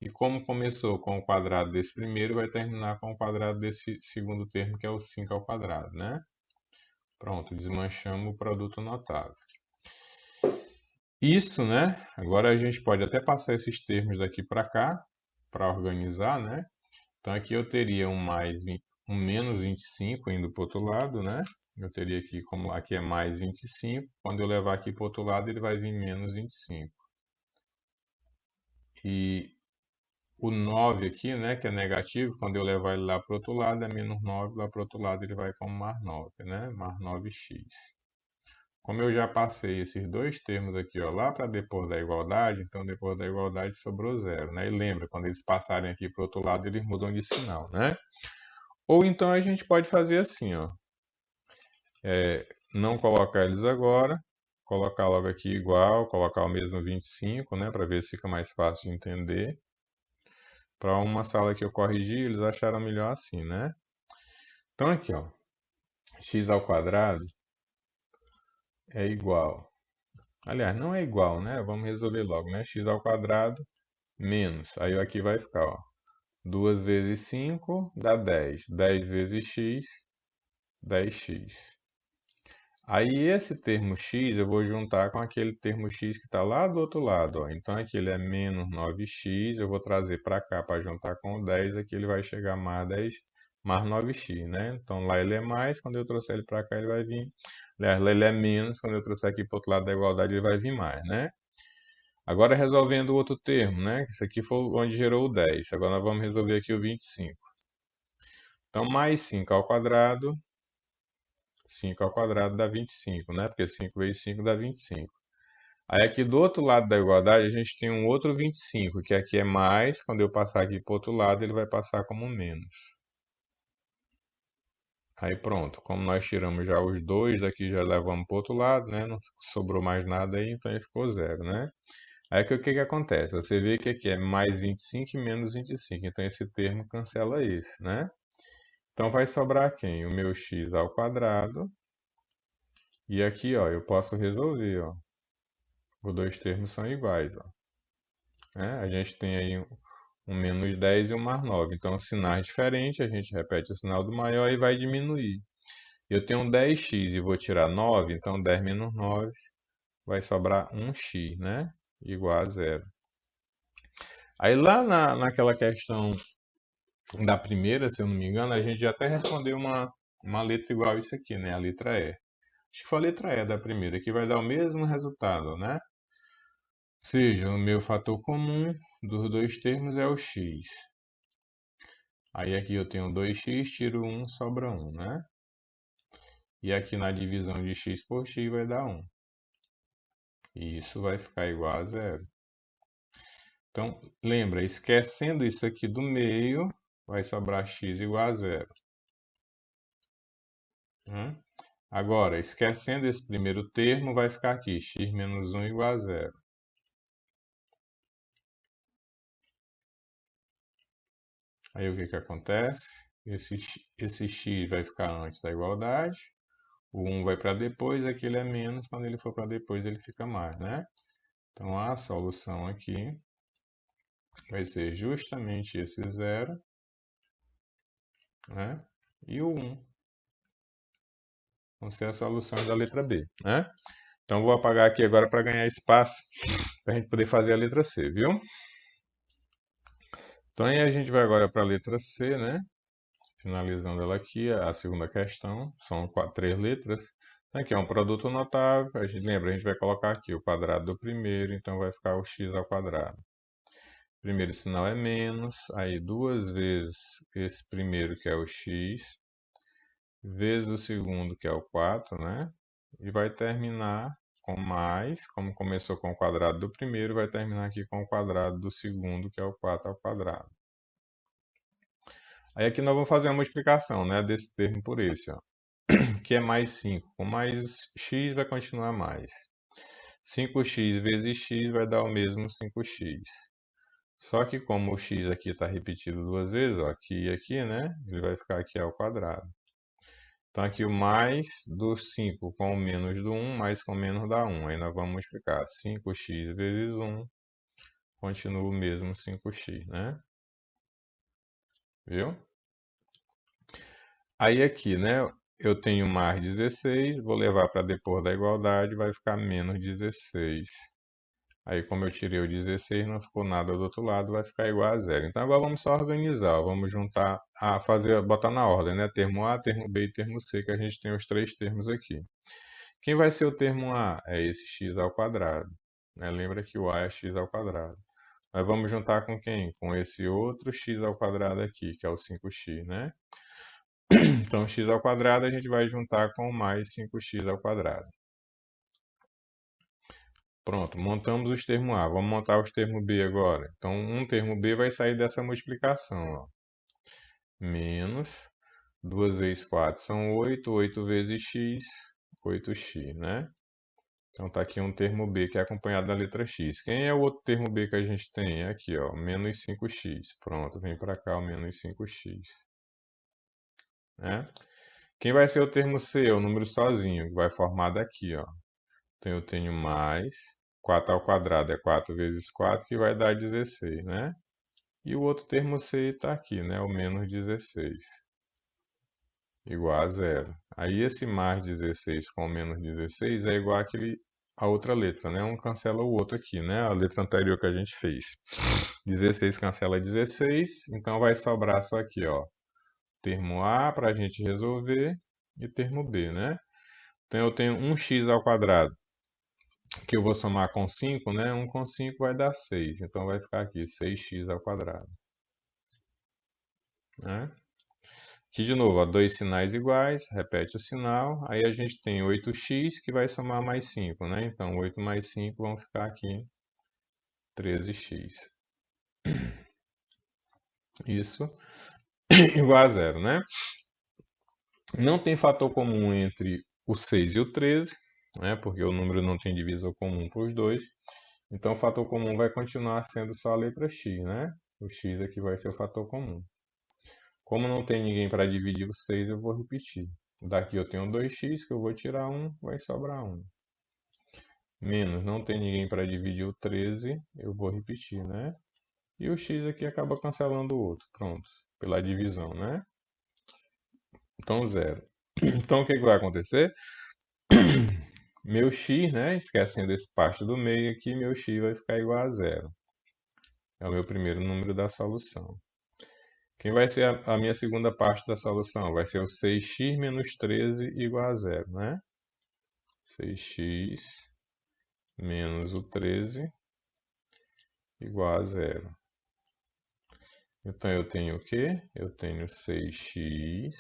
Speaker 1: E como começou com o quadrado desse primeiro, vai terminar com o quadrado desse segundo termo, que é o 5 ao quadrado, né? Pronto, desmanchamos o produto notável. Isso, né? Agora a gente pode até passar esses termos daqui para cá, para organizar, né? Então aqui eu teria um menos 25 indo para o outro lado, né? Eu teria aqui, como aqui é mais 25, quando eu levar aqui para o outro lado, ele vai vir menos 25. E o 9 aqui, né, que é negativo, quando eu levar ele lá para o outro lado, é menos 9, lá para o outro lado ele vai como mais 9, né? Mais 9x. Como eu já passei esses dois termos aqui, ó, lá para depois da igualdade, então depois da igualdade sobrou zero, né? E lembra, quando eles passarem aqui para o outro lado, eles mudam de sinal, né? Ou então a gente pode fazer assim, ó, não colocar eles agora, colocar logo aqui igual, colocar o mesmo 25, né, para ver se fica mais fácil de entender. Para uma sala que eu corrigi, eles acharam melhor assim, né? Então aqui, ó, x ao quadrado é igual. Aliás, não é igual, né? Vamos resolver logo, né? X ao quadrado menos. Aí aqui vai ficar, ó. 2 vezes 5 dá 10. 10 vezes x, 10x. Aí esse termo x eu vou juntar com aquele termo x que está lá do outro lado, ó. Então aqui ele é menos 9x, eu vou trazer para cá para juntar com o 10, aqui ele vai chegar mais 10, mais 9x, né? Então lá ele é mais, quando eu trouxer ele para cá ele vai vir, aliás, lá ele é menos, quando eu trouxer aqui para o outro lado da igualdade ele vai vir mais, né? Agora resolvendo o outro termo, né? Isso aqui foi onde gerou o 10, agora nós vamos resolver aqui o 25. Então mais 5 ao quadrado, 5 ao quadrado dá 25, né? Porque 5 vezes 5 dá 25. Aí aqui do outro lado da igualdade a gente tem um outro 25, que aqui é mais, quando eu passar aqui para o outro lado ele vai passar como menos. Aí pronto, como nós tiramos já os dois, daqui já levamos para o outro lado, né? Não sobrou mais nada aí, então ele ficou zero, né? Aí o que acontece? Você vê que aqui é mais 25 e menos 25, então esse termo cancela esse, né? Então vai sobrar quem? O meu x ao quadrado. E aqui, ó, eu posso resolver, ó. Os dois termos são iguais, ó. Né? A gente tem aí um menos 10 e um mais 9. Então, sinais diferentes, a gente repete o sinal do maior e vai diminuir. Eu tenho 10x e vou tirar 9, então 10 menos 9 vai sobrar 1x, né? Igual a zero. Aí lá naquela questão da primeira, se eu não me engano, a gente já até respondeu uma letra igual a isso aqui, né? A letra E. Acho que foi a letra E da primeira, que vai dar o mesmo resultado, né? Seja, o meu fator comum dos dois termos é o x. Aí aqui eu tenho 2x, tiro 1, sobra 1, né? E aqui na divisão de x por x vai dar 1. E isso vai ficar igual a zero. Então, lembra, esquecendo isso aqui do meio, vai sobrar x igual a zero. Agora, esquecendo esse primeiro termo, vai ficar aqui, x menos 1 igual a zero. Aí o que acontece? Esse x vai ficar antes da igualdade, o 1 vai para depois, aqui ele é menos, quando ele for para depois ele fica mais, né? Então a solução aqui vai ser justamente esse zero, né? E o 1 vão ser as soluções da letra B, né? Então vou apagar aqui agora para ganhar espaço para a gente poder fazer a letra C, viu? Então aí a gente vai agora para a letra C, né? Finalizando ela aqui, a segunda questão, são três letras. Então, aqui é um produto notável, a gente lembra, a gente vai colocar aqui o quadrado do primeiro, então vai ficar o x ao quadrado. Primeiro sinal é menos, aí duas vezes esse primeiro que é o x, vezes o segundo que é o 4, né? E vai terminar com mais, como começou com o quadrado do primeiro, vai terminar aqui com o quadrado do segundo, que é o 4 ao quadrado. Aí aqui nós vamos fazer uma multiplicação, né, desse termo por esse, ó, que é mais 5. Com mais x vai continuar mais. 5x vezes x vai dar o mesmo 5x. Só que como o x aqui está repetido duas vezes, ó, aqui e aqui, né? Ele vai ficar aqui ao quadrado. Então aqui o mais do 5 com o menos do 1, mais com o menos dá 1. Aí nós vamos multiplicar 5x vezes 1, continua o mesmo 5x, né? Viu? Aí aqui, né? Eu tenho mais 16, vou levar para depor da igualdade, vai ficar menos 16. Aí, como eu tirei o 16, não ficou nada do outro lado, vai ficar igual a zero. Então, agora vamos só organizar, ó, vamos juntar, botar na ordem, né? Termo A, termo B e termo C, que a gente tem os três termos aqui. Quem vai ser o termo A? É esse x ao quadrado, né? Lembra que o A é x ao quadrado. Nós vamos juntar com quem? Com esse outro x ao quadrado aqui, que é o 5x, né? Então, x ao quadrado a gente vai juntar com mais 5x ao quadrado. Pronto, montamos os termos A. Vamos montar os termos B agora. Então, um termo B vai sair dessa multiplicação, ó. Menos 2 vezes 4 são 8, 8 vezes x, 8x, né? Então, tá aqui um termo B que é acompanhado da letra x. Quem é o outro termo B que a gente tem? É aqui, ó, menos 5x. Pronto, vem para cá o menos 5x, né? Quem vai ser o termo C? É o número sozinho, que vai formar daqui, ó. Então, eu tenho mais 4 ao quadrado é 4 vezes 4, que vai dar 16, né? E o outro termo C está aqui, né? O menos 16, igual a zero. Aí esse mais 16 com o menos 16 é igual a outra letra, né? Um cancela o outro aqui, né? A letra anterior que a gente fez. 16 cancela 16, então vai sobrar só aqui, ó. Termo A para a gente resolver e termo B, né? Então eu tenho 1x ao quadrado, que eu vou somar com 5, né? 1 com 5 vai dar 6. Então vai ficar aqui 6x ao quadrado, né? Aqui de novo, ó, dois sinais iguais, repete o sinal. Aí a gente tem 8x que vai somar mais 5, né? Então 8 mais 5 vão ficar aqui 13x. Isso igual a zero, né? Não tem fator comum entre o 6 e o 13, né? Porque o número não tem divisor comum para os dois. Então o fator comum vai continuar sendo só a letra x, né? O x aqui vai ser o fator comum. Como não tem ninguém para dividir o 6, eu vou repetir. Daqui eu tenho 2x, que eu vou tirar 1, vai sobrar 1. Menos, não tem ninguém para dividir o 13, eu vou repetir, né? E o x aqui acaba cancelando o outro, pronto, pela divisão, né? Então, zero. Então, o que vai acontecer? Meu x, né? Esquecendo esse parte do meio aqui, meu x vai ficar igual a zero. É o meu primeiro número da solução. Quem vai ser a minha segunda parte da solução? Vai ser o 6x menos 13 igual a zero, né? 6x menos o 13 igual a zero. Então eu tenho o quê? Eu tenho 6x,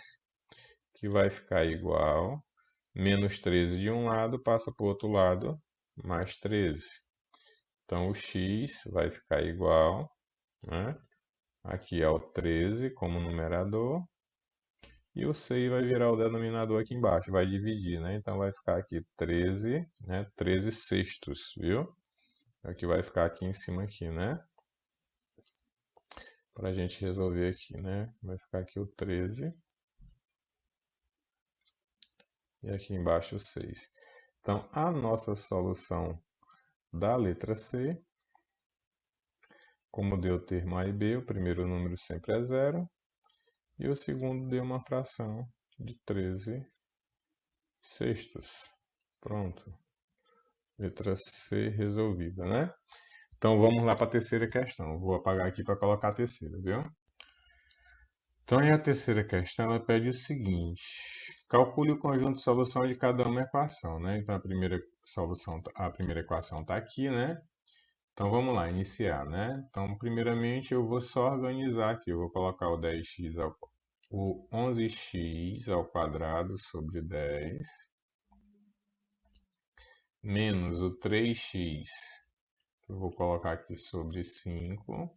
Speaker 1: que vai ficar igual, menos 13 de um lado, passa para o outro lado, mais 13. Então o x vai ficar igual, né? Aqui é o 13 como numerador, e o 6 vai virar o denominador aqui embaixo, vai dividir, né? Então vai ficar aqui 13, né? 13 sextos, viu? Aqui vai ficar aqui em cima aqui, né? Para a gente resolver aqui, né? Vai ficar aqui o 13 e aqui embaixo o 6. Então, a nossa solução da letra C, como deu o termo A e B, o primeiro número sempre é zero, e o segundo deu uma fração de 13 sextos. Pronto. Letra C resolvida, né? Então, vamos lá para a terceira questão. Vou apagar aqui para colocar a terceira, viu? Então, a terceira questão, ela pede o seguinte: calcule o conjunto de solução de cada uma equação, né? Então, a primeira equação está aqui, né? Então, vamos lá, iniciar, né? Então, primeiramente, eu vou só organizar aqui. Eu vou colocar o 11x ao quadrado sobre 10, menos o 3x, que eu vou colocar aqui sobre 5.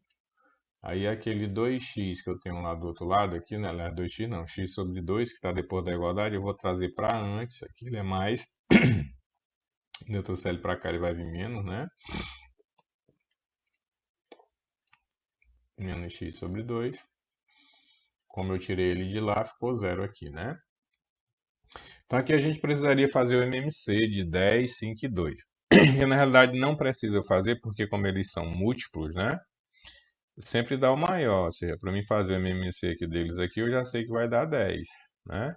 Speaker 1: Aí aquele 2x que eu tenho lá do outro lado aqui, né? 2x não, x sobre 2, que está depois da igualdade, eu vou trazer para antes, aqui ele é mais. Eu trouxer ele para cá, ele vai vir menos, né? menos x sobre 2. Como eu tirei ele de lá, ficou 0 aqui, né? Então aqui a gente precisaria fazer o MMC de 10, 5 e 2. E na realidade não precisa fazer, porque como eles são múltiplos, né? Sempre dá o maior. Ou seja, para mim fazer o MMC aqui deles aqui, eu já sei que vai dar 10, né?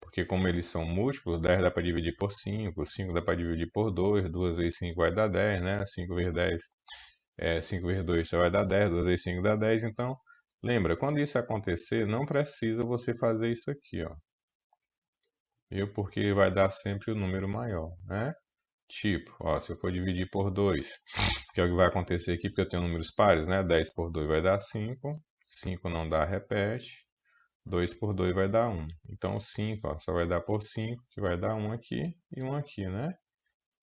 Speaker 1: Porque como eles são múltiplos, 10 dá para dividir por 5, 5 dá para dividir por 2, 2 vezes 5 vai dar 10, né? 5 vezes 10 5 vezes 2 já vai dar 10, 2 vezes 5 dá 10. Então, lembra, quando isso acontecer, não precisa você fazer isso aqui, ó. Viu? Porque vai dar sempre o número maior, né? Tipo, ó, se eu for dividir por 2, que é o que vai acontecer aqui, porque eu tenho números pares, né? 10 por 2 vai dar 5, 5 não dá, repete. 2 por 2 vai dar 1. Então, 5, ó, só vai dar por 5, que vai dar 1 aqui e 1 aqui, né?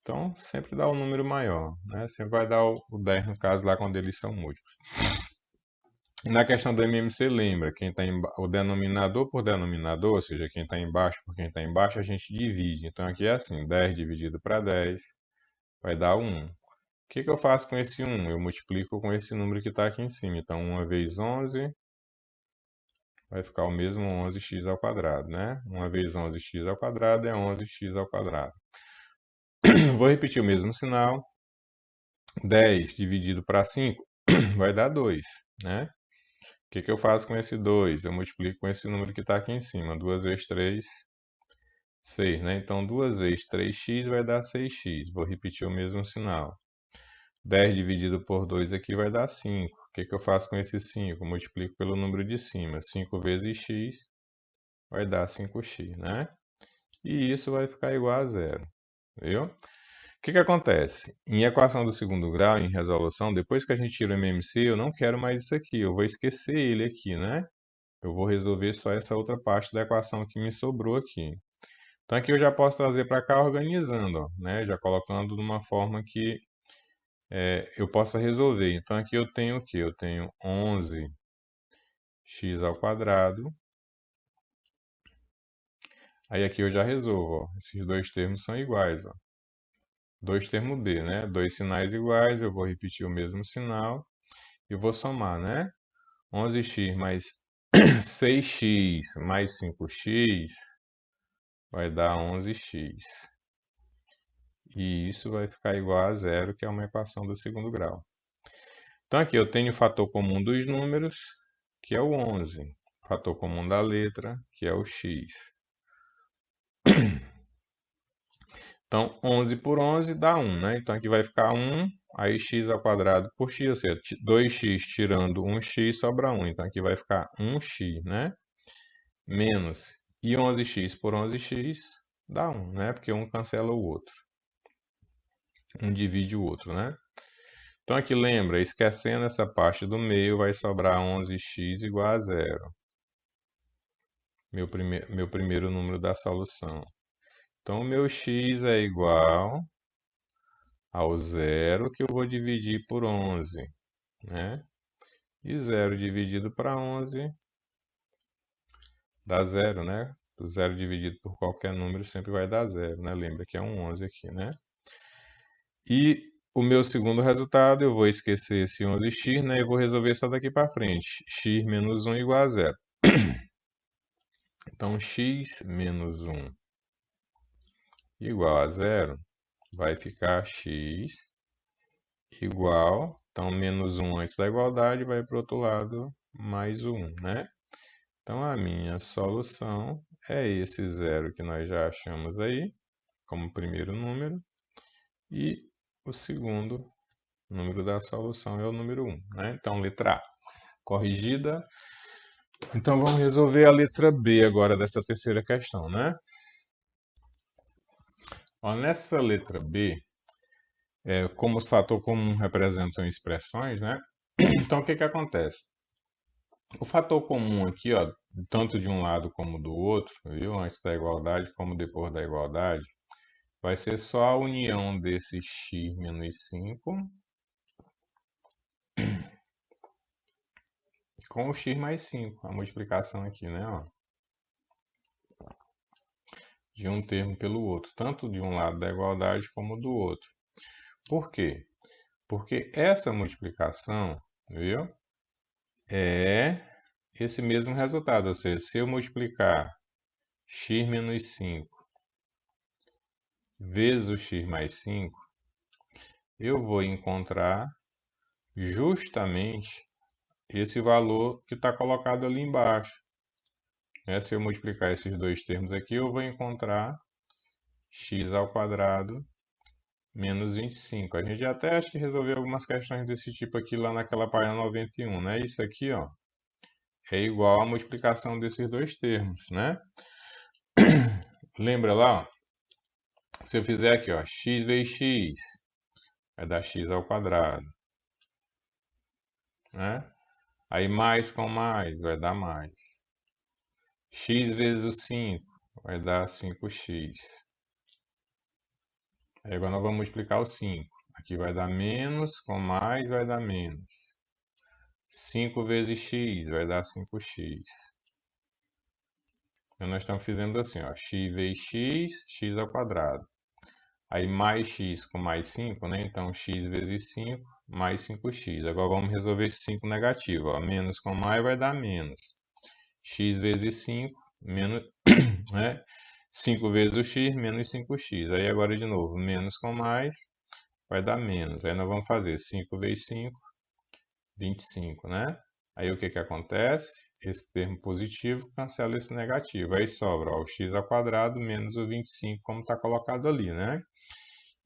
Speaker 1: Então, sempre dá o número maior, né? Sempre vai dar o 10, no caso, lá quando eles são múltiplos. Na questão do MMC, lembra, quem tá o denominador por denominador, ou seja, quem está embaixo por quem está embaixo, a gente divide. Então, aqui é assim, 10 dividido para 10 vai dar 1. O que eu faço com esse 1? Eu multiplico com esse número que está aqui em cima. Então, 1 vezes 11 vai ficar o mesmo 11x ao quadrado, né? 1 vezes 11x ao quadrado é 11x ao quadrado. Vou repetir o mesmo sinal. 10 dividido para 5 vai dar 2, né? O que eu faço com esse 2? Eu multiplico com esse número que está aqui em cima. 2 vezes 3, 6, né? Então, 2 vezes 3x vai dar 6x. Vou repetir o mesmo sinal. 10 dividido por 2 aqui vai dar 5. O que eu faço com esse 5? Multiplico pelo número de cima. 5 vezes x vai dar 5x, né? E isso vai ficar igual a zero, viu? O que acontece? Em equação do segundo grau, em resolução, depois que a gente tira o MMC, eu não quero mais isso aqui, eu vou esquecer ele aqui, né? Eu vou resolver só essa outra parte da equação que me sobrou aqui. Então aqui eu já posso trazer para cá organizando, ó, né? Já colocando de uma forma que eu possa resolver. Então aqui eu tenho o quê? Eu tenho 11x ao quadrado. Aí aqui eu já resolvo, ó. Esses dois termos são iguais, ó. Dois termos B, né? Dois sinais iguais, eu vou repetir o mesmo sinal e vou somar, né? 11x mais 6x mais 5x vai dar 11x. E isso vai ficar igual a zero, que é uma equação do segundo grau. Então aqui eu tenho o fator comum dos números, que é o 11. Fator comum da letra, que é o x. Então, 11 por 11 dá 1, né? Então, aqui vai ficar 1, aí x ao quadrado por x, ou seja, 2x tirando 1x sobra 1. Então, aqui vai ficar 1x, né? Menos, e 11x por 11x dá 1, né? Porque um cancela o outro. Um divide o outro, né? Então, aqui lembra, esquecendo essa parte do meio, vai sobrar 11x igual a zero. Meu primeiro número da solução. Então, o meu x é igual ao zero, que eu vou dividir por 11, né? E 0 dividido para 11 dá 0, né? O 0 dividido por qualquer número sempre vai dar 0, né? Lembra que é um 11 aqui, né? E o meu segundo resultado, eu vou esquecer esse 11x, né? E vou resolver só daqui para frente. X menos 1 igual a 0. Então, x menos 1 igual a 0 vai ficar x igual, então menos 1 antes da igualdade vai para o outro lado, mais 1, né? Então a minha solução é esse 0 que nós já achamos aí, como primeiro número, e o segundo número da solução é o número 1, né? Então letra A corrigida. Então vamos resolver a letra B agora dessa terceira questão, né? Ó, nessa letra B, como os fatores comuns representam expressões, né? Então, o que acontece? O fator comum aqui, ó, tanto de um lado como do outro, viu? Antes da igualdade como depois da igualdade, vai ser só a união desse x menos 5 com o x mais 5, a multiplicação aqui, né? Ó, de um termo pelo outro, tanto de um lado da igualdade como do outro. Por quê? Porque essa multiplicação, viu? é esse mesmo resultado, ou seja, se eu multiplicar x menos 5 vezes o x mais 5, eu vou encontrar justamente esse valor que está colocado ali embaixo. Se eu multiplicar esses dois termos aqui, eu vou encontrar x ao quadrado menos 25. A gente até acho que resolveu algumas questões desse tipo aqui lá naquela página 91, né? Isso aqui, ó, é igual à multiplicação desses dois termos, né? Lembra lá, ó, se eu fizer aqui, ó, x vezes x, vai dar x ao quadrado, né? Aí mais com mais, vai dar mais. X vezes o 5, vai dar 5x. Aí agora nós vamos multiplicar o 5. Aqui vai dar menos, com mais vai dar menos. 5 vezes x vai dar 5x. Então nós estamos fazendo assim, ó, x vezes x, x ao quadrado. Aí mais x com mais 5, né? Então x vezes 5 mais 5x. Agora vamos resolver esse 5 negativo, ó. Menos com mais vai dar menos. X vezes 5, menos, né? 5 vezes o x, menos 5x. Aí agora de novo, menos com mais vai dar menos. Aí nós vamos fazer 5 vezes 5, 25, né? Aí o que que acontece? Esse termo positivo cancela esse negativo. Aí sobra, ó, o x ao quadrado menos o 25, como está colocado ali, né?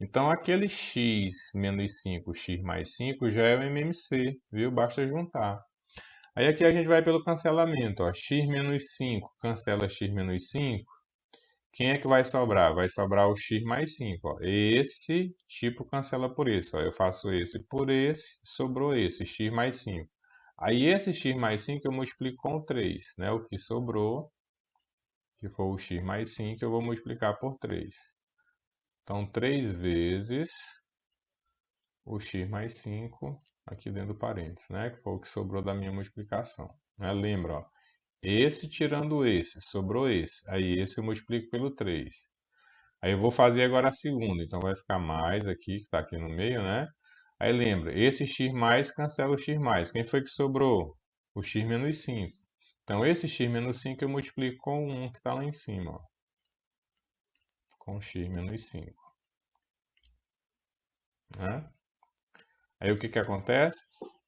Speaker 1: Então, aquele x menos 5, x mais 5 já é o MMC, viu? Basta juntar. Aí aqui a gente vai pelo cancelamento, ó. X menos 5 cancela x menos 5. Quem é que vai sobrar? Vai sobrar o x mais 5. Ó. Esse tipo cancela por esse. Ó. Eu faço esse por esse, sobrou esse, x mais 5. Aí esse x mais 5 eu multiplico com 3. Né? O que sobrou, que foi o x mais 5, eu vou multiplicar por 3. Então, 3 vezes o x mais 5 aqui dentro do parênteses, né? Que foi o que sobrou da minha multiplicação. Né? Lembra, ó, esse tirando esse, sobrou esse. Aí esse eu multiplico pelo 3. Aí eu vou fazer agora a segunda, então vai ficar mais aqui, que está aqui no meio, né? Aí lembra, esse x mais cancela o x mais. Quem foi que sobrou? O x menos 5. Então esse x menos 5 eu multiplico com o 1 que está lá em cima, ó. Com x menos 5. Né? Aí o que que acontece?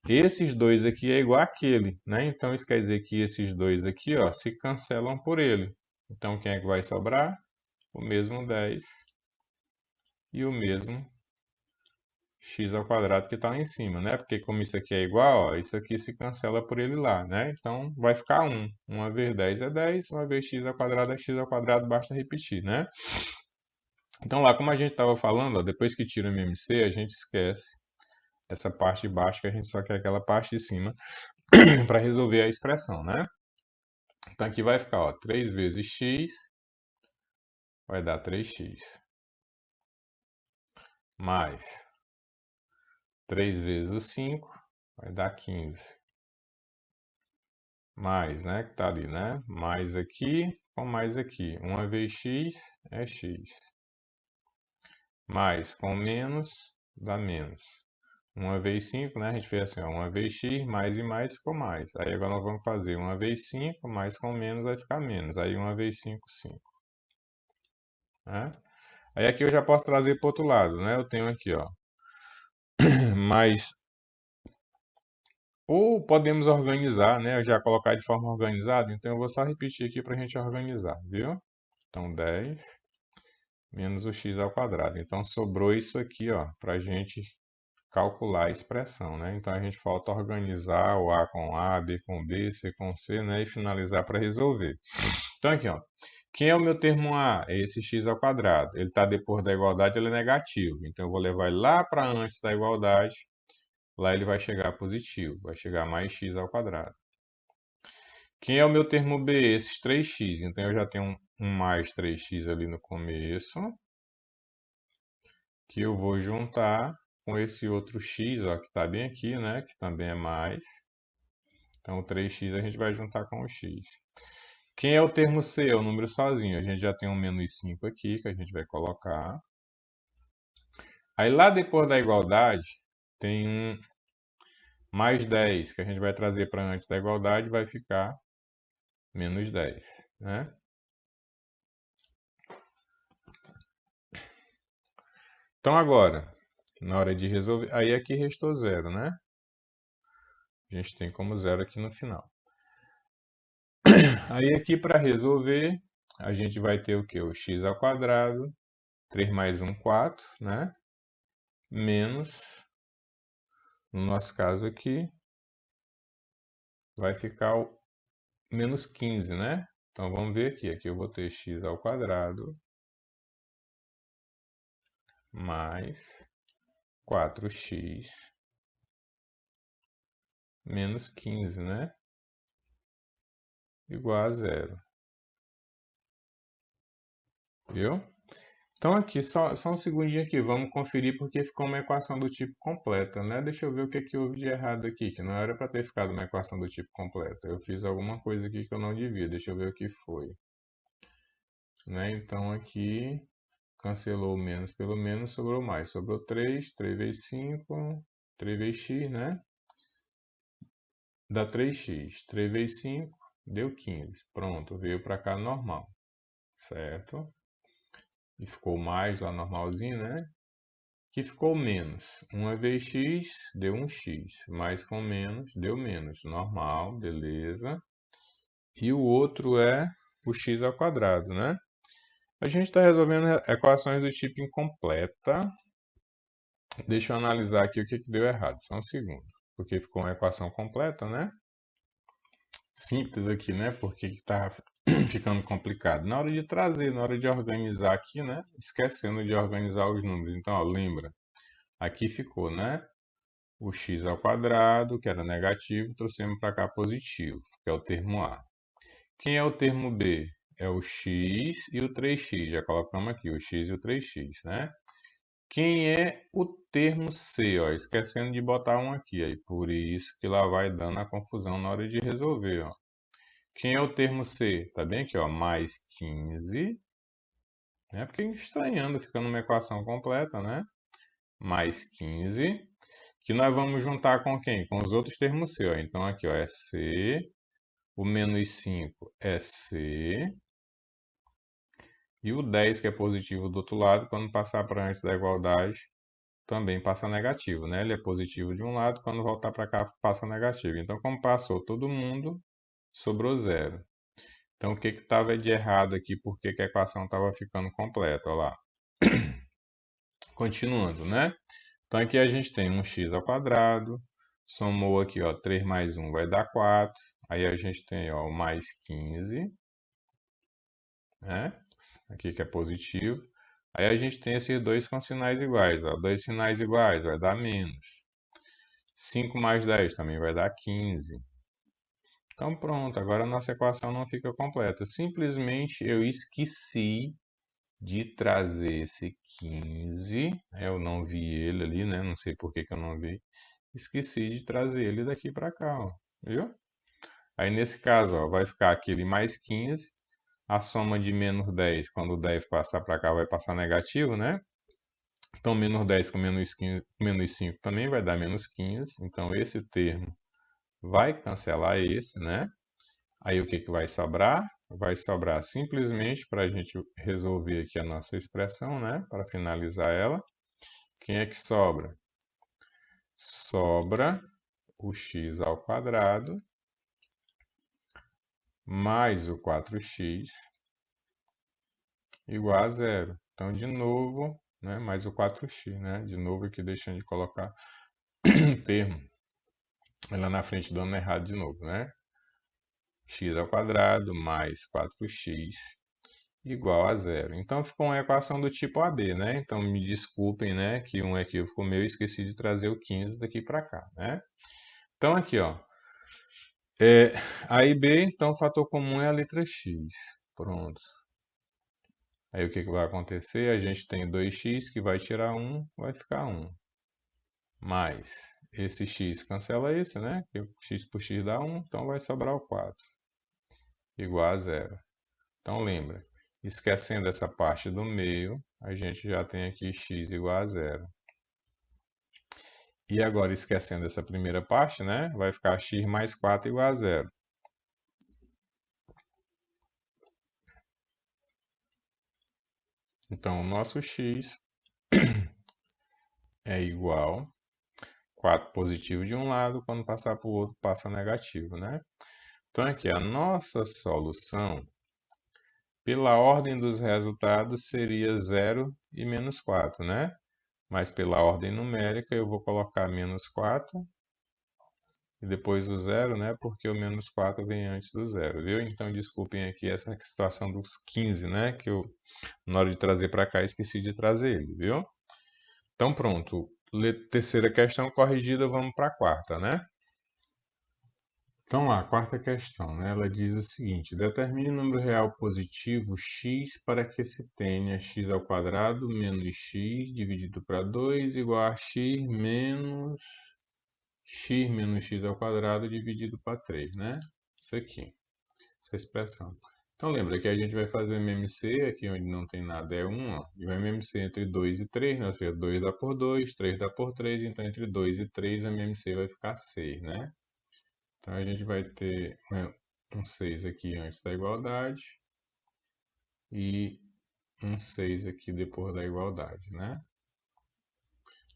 Speaker 1: Esses dois aqui é igual àquele, né? Então isso quer dizer que esses dois aqui, ó, se cancelam por ele. Então quem é que vai sobrar? O mesmo 10 e o mesmo x ao quadrado que está lá em cima, né? Porque como isso aqui é igual, ó, isso aqui se cancela por ele lá, né? Então vai ficar 1. Uma vez 10 é 10, uma vez x ao quadrado é x ao quadrado, basta repetir, né? Então lá, como a gente estava falando, ó, depois que tira o MMC, a gente esquece essa parte de baixo, que a gente só quer aquela parte de cima para resolver a expressão, né? Então aqui vai ficar, ó, 3 vezes x vai dar 3x. Mais 3 vezes o 5 vai dar 15. Mais, né? Que tá ali, né? Mais aqui com mais aqui. 1 vezes x é x. Mais com menos dá menos. 1 vezes 5, né? A gente fez assim, ó, 1 vezes x, mais e mais ficou mais. Aí agora nós vamos fazer 1 vezes 5, mais com menos vai ficar menos. Aí 1 vezes 5, 5. Né? Aí aqui eu já posso trazer para o outro lado, né? Eu tenho aqui, ó, mais. Ou podemos organizar, né? Eu já colocar de forma organizada, então eu vou só repetir aqui para a gente organizar, viu? Então 10 menos o x ao quadrado. Então sobrou isso aqui, ó, para a gente calcular a expressão, né? Então a gente falta organizar o A com A, B com B, C com C, né? E finalizar para resolver. Então aqui, ó, quem é o meu termo A? É esse x ao quadrado. Ele está depois da igualdade, ele é negativo. Então eu vou levar ele lá para antes da igualdade. Lá ele vai chegar positivo, vai chegar mais x ao quadrado. Quem é o meu termo B? Esses 3x. Então eu já tenho um mais 3x ali no começo, que eu vou juntar com esse outro x, ó, que está bem aqui, né? Que também é mais. Então o 3x a gente vai juntar com o x. Quem é o termo C? É o número sozinho. A gente já tem um menos 5 aqui, que a gente vai colocar. Aí lá depois da igualdade, tem um mais 10, que a gente vai trazer para antes da igualdade, vai ficar menos 10, né? Então agora, na hora de resolver, aí aqui restou zero, né? A gente tem como zero aqui no final. Aí aqui para resolver, a gente vai ter o quê? O x ao quadrado, 3 mais 1, 4, né? Menos, no nosso caso aqui, vai ficar o menos 15, né? Então vamos ver aqui. Aqui eu vou ter x ao quadrado mais 4x menos 15, né? Igual a zero. Viu? Então aqui, só um segundinho aqui, vamos conferir porque ficou uma equação do tipo completa, né? Deixa eu ver o que é que houve de errado aqui, que não era para ter ficado uma equação do tipo completa. Eu fiz alguma coisa aqui que eu não devia, deixa eu ver o que foi. Né? Então aqui, cancelou o menos pelo menos, sobrou mais. Sobrou 3, 3 vezes 5, 3 vezes x, né? Dá 3x. 3 vezes 5, deu 15. Pronto, veio para cá normal, certo? E ficou mais lá normalzinho, né? Que ficou menos. 1 vezes x deu 1x, mais com menos deu menos. Normal, beleza. E o outro é o x ao quadrado, né? A gente está resolvendo equações do tipo incompleta. Deixa eu analisar aqui o que deu errado, só um segundo. Porque ficou uma equação completa, né? Simples aqui, né? Porque está ficando complicado. Na hora de trazer, na hora de organizar aqui, né? Esquecendo de organizar os números. Então, ó, lembra, aqui ficou, né? O x ao quadrado, que era negativo, trouxemos para cá positivo, que é o termo A. Quem é o termo B? É o x e o 3x. Já colocamos aqui o x e o 3x, né? Quem é o termo C? Ó, esquecendo de botar um aqui. Aí, por isso que lá vai dando a confusão na hora de resolver. Ó. Quem é o termo C? Tá bem aqui, ó, mais 15. Né? Porque estranhando, ficando uma equação completa, né? Mais 15. Que nós vamos juntar com quem? Com os outros termos C. Ó. Então aqui ó, é C. O menos 5 é C. E o 10, que é positivo do outro lado, quando passar para antes da igualdade, também passa negativo, né? Ele é positivo de um lado, quando voltar para cá passa negativo. Então, como passou todo mundo, sobrou zero. Então, o que estava de errado aqui? Por que a equação estava ficando completa? Olha lá. Continuando, né? Então, aqui a gente tem um x ao quadrado, somou aqui, ó, 3 mais 1 vai dar 4. Aí a gente tem, ó, mais 15, né? Aqui que é positivo. Aí a gente tem esses dois com sinais iguais, ó. Dois sinais iguais vai dar menos. 5 mais 10 também vai dar 15. Então pronto, agora a nossa equação não fica completa. Simplesmente eu esqueci de trazer esse 15. Eu não vi ele ali, né? Não sei por que eu não vi. Esqueci de trazer ele daqui para cá, ó. Viu? Aí nesse caso, ó, vai ficar aquele mais 15. A soma de menos 10, quando o 10 passar para cá, vai passar negativo, né? Então, menos 10 com menos 15, menos 5 também vai dar menos 15. Então, esse termo vai cancelar esse, né? Aí, o que vai sobrar? Vai sobrar simplesmente para a gente resolver aqui a nossa expressão, né? Para finalizar ela. Quem é que sobra? Sobra o x ao quadrado mais o 4x igual a zero. Então, de novo, né? Mais o 4x, né? De novo aqui deixando de colocar termo lá na frente dando errado de novo, né? X ao quadrado mais 4x igual a zero. Então ficou uma equação do tipo AB, né? Então me desculpem, né, que um equívoco meu, esqueci de trazer o 15 daqui para cá, né? Então aqui, ó, A e B, então o fator comum é a letra X. Pronto. Aí o que vai acontecer? A gente tem 2x que vai tirar 1, vai ficar 1. Mais esse x cancela esse, né? Que x por x dá 1, então vai sobrar o 4. Igual a zero. Então lembra, esquecendo essa parte do meio, a gente já tem aqui x igual a zero. E agora, esquecendo essa primeira parte, né? Vai ficar x mais 4 igual a zero. Então, o nosso x é igual 4 positivo de um lado, quando passar para o outro, passa negativo, né? Então, aqui, a nossa solução, pela ordem dos resultados, seria 0 e menos 4, né? Mas pela ordem numérica, eu vou colocar menos 4 e depois o 0, né? Porque o menos 4 vem antes do 0, viu? Então, desculpem aqui essa situação dos 15, né? Que eu, na hora de trazer para cá, esqueci de trazer ele, viu? Então, pronto. Terceira questão corrigida, vamos para a quarta, né? Então, a quarta questão, né? Ela diz o seguinte: determine o número real positivo x para que se tenha x ao quadrado menos x dividido para 2 igual a x menos x ao quadrado dividido para 3, né? Isso aqui, essa expressão. Então, lembra que a gente vai fazer o MMC, aqui onde não tem nada é 1, ó, e o MMC entre 2 e 3, né? Ou seja, 2 dá por 2, 3 dá por 3, então entre 2 e 3 o MMC vai ficar 6, né? Então a gente vai ter um 6 aqui antes da igualdade e um 6 aqui depois da igualdade, né?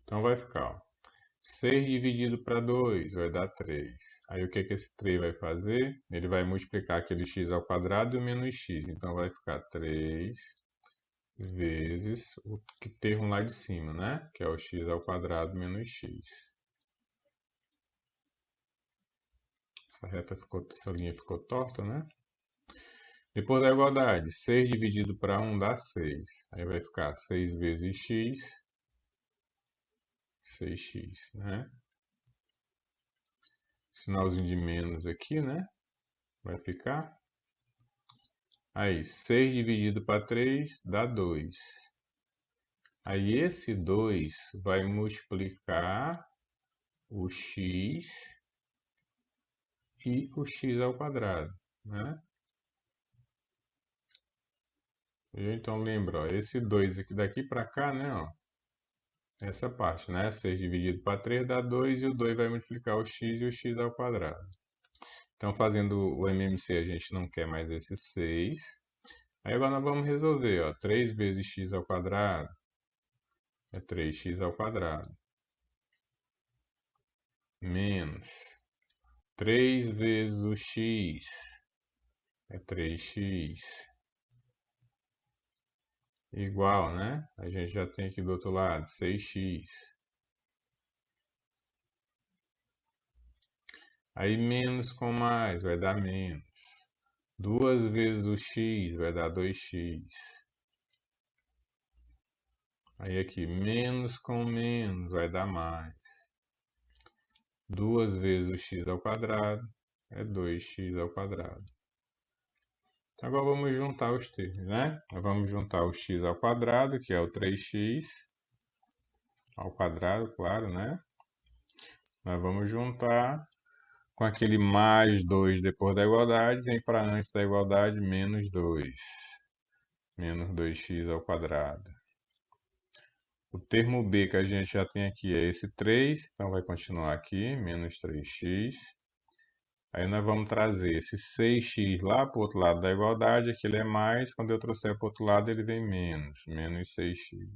Speaker 1: Então vai ficar, ó, 6 dividido para 2 vai dar 3. Aí o que que esse 3 vai fazer? Ele vai multiplicar aquele x ao quadrado e o menos x. Então vai ficar 3 vezes o que termo lá de cima, né? Que é o x ao quadrado menos x. Essa linha ficou torta, né? Depois da igualdade, 6 dividido para 1 dá 6. Aí vai ficar 6 vezes x, 6x, né? Sinalzinho de menos aqui, né? Vai ficar. Aí, 6 dividido para 3 dá 2. Aí, esse 2 vai multiplicar o x e o x ao quadrado, né? Então, lembra, ó, esse 2 aqui daqui para cá, né? Ó, essa parte, né? 6 dividido para 3 dá 2 e o 2 vai multiplicar o x e o x ao quadrado. Então, fazendo o MMC, a gente não quer mais esse 6. Aí agora nós vamos resolver, ó. 3 vezes x ao quadrado é 3x ao quadrado. Menos 3 vezes o x é 3x. Igual, né? A gente já tem aqui do outro lado 6x. Aí menos com mais vai dar menos. 2 vezes o x vai dar 2x. Aí aqui, menos com menos vai dar mais. 2 vezes o x ao quadrado é 2x ao quadrado. Agora vamos juntar os termos, né? Vamos juntar o x ao quadrado, que é o 3x ao quadrado, claro, né? Nós vamos juntar com aquele mais 2 depois da igualdade, vem para antes da igualdade, menos 2. Menos 2x ao quadrado. O termo b que a gente já tem aqui é esse 3, então vai continuar aqui, menos 3x. Aí nós vamos trazer esse 6x lá para o outro lado da igualdade, aqui ele é mais, quando eu trouxer para o outro lado ele vem menos, menos 6x.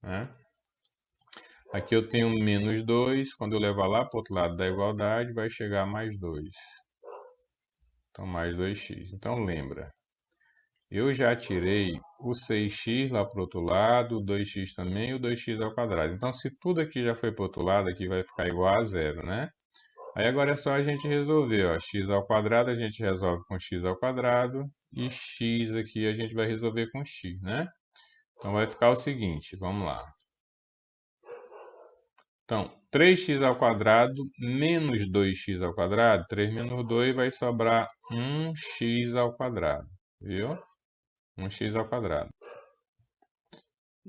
Speaker 1: Né? Aqui eu tenho menos 2, quando eu levar lá para o outro lado da igualdade vai chegar a mais 2. Então mais 2x. Então lembra, eu já tirei o 6x lá para o outro lado, o 2x também e o 2x ao quadrado. Então se tudo aqui já foi para o outro lado, aqui vai ficar igual a zero, né? Aí agora é só a gente resolver, ó, x ao quadrado a gente resolve com x ao quadrado e x aqui a gente vai resolver com x, né? Então vai ficar o seguinte, vamos lá. Então, 3x ao quadrado menos 2x ao quadrado, 3 menos 2 vai sobrar 1x ao quadrado, viu? 1x ao quadrado.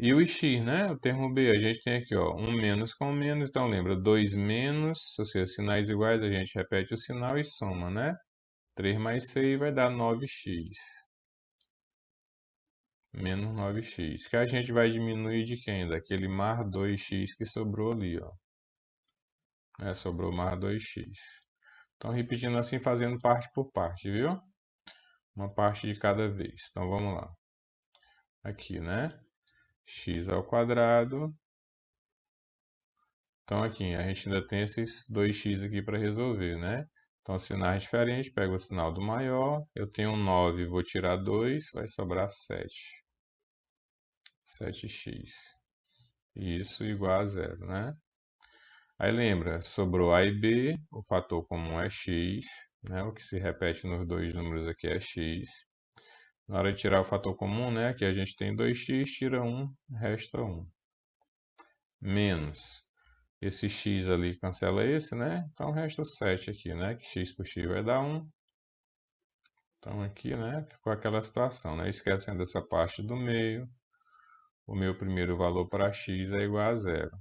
Speaker 1: E o x, né? O termo b, a gente tem aqui, ó, 1 menos com menos, então lembra, 2 menos, ou seja, sinais iguais, a gente repete o sinal e soma, né? 3 mais 6 vai dar 9x. menos 9x, que a gente vai diminuir de quem? Daquele mais 2x que sobrou ali, ó. Sobrou mais 2x. Então, repetindo assim, fazendo parte por parte, viu? Uma parte de cada vez. Então, vamos lá. Aqui, né? X ao quadrado. Então, aqui, a gente ainda tem esses 2x aqui para resolver, né? Então, sinais diferentes, pego o sinal do maior. Eu tenho 9, vou tirar 2, vai sobrar 7. 7x. Isso igual a zero, né? Aí lembra, sobrou A e B, o fator comum é x, né? O que se repete nos dois números aqui é x. Na hora de tirar o fator comum, né? Aqui a gente tem 2x, tira 1, resta 1. Menos. Esse x ali cancela esse, né? Então resta o 7 aqui, né? Que x por x vai dar 1. Então aqui, né? Ficou aquela situação, né? Esquecendo essa parte do meio. O meu primeiro valor para x é igual a zero.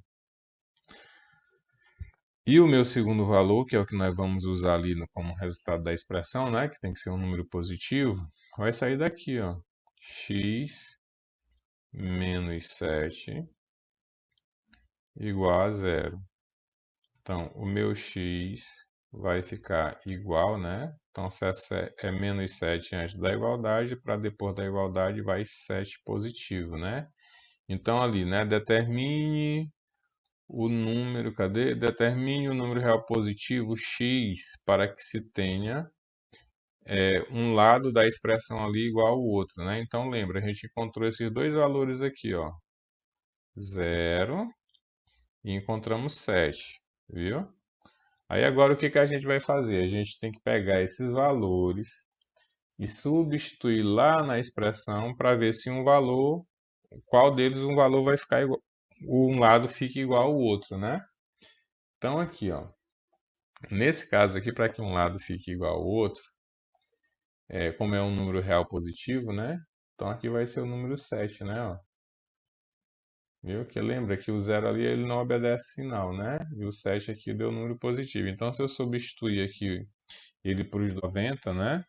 Speaker 1: E o meu segundo valor, que é o que nós vamos usar ali como resultado da expressão, né? Que tem que ser um número positivo, vai sair daqui, ó. X menos 7 igual a zero. Então, o meu x vai ficar igual, né? Então, se é menos 7 antes da igualdade, para depois da igualdade vai 7 positivo, né? Então, ali, né? Determine o número, cadê? Determine o número real positivo x para que se tenha um lado da expressão ali igual ao outro, né? Então, lembra, a gente encontrou esses dois valores aqui, ó. 0 e encontramos 7, viu? Aí agora o que que a gente vai fazer? A gente tem que pegar esses valores e substituir lá na expressão para ver se um valor, qual deles um valor vai ficar igual, um lado fica igual ao outro, né? Então aqui, ó, nesse caso aqui, para que um lado fique igual ao outro, como é um número real positivo, né? Então aqui vai ser o número 7, né? Ó. Viu? Que lembra que o zero ali ele não obedece sinal, né? E o 7 aqui deu um número positivo. Então se eu substituir aqui ele por os 90, né?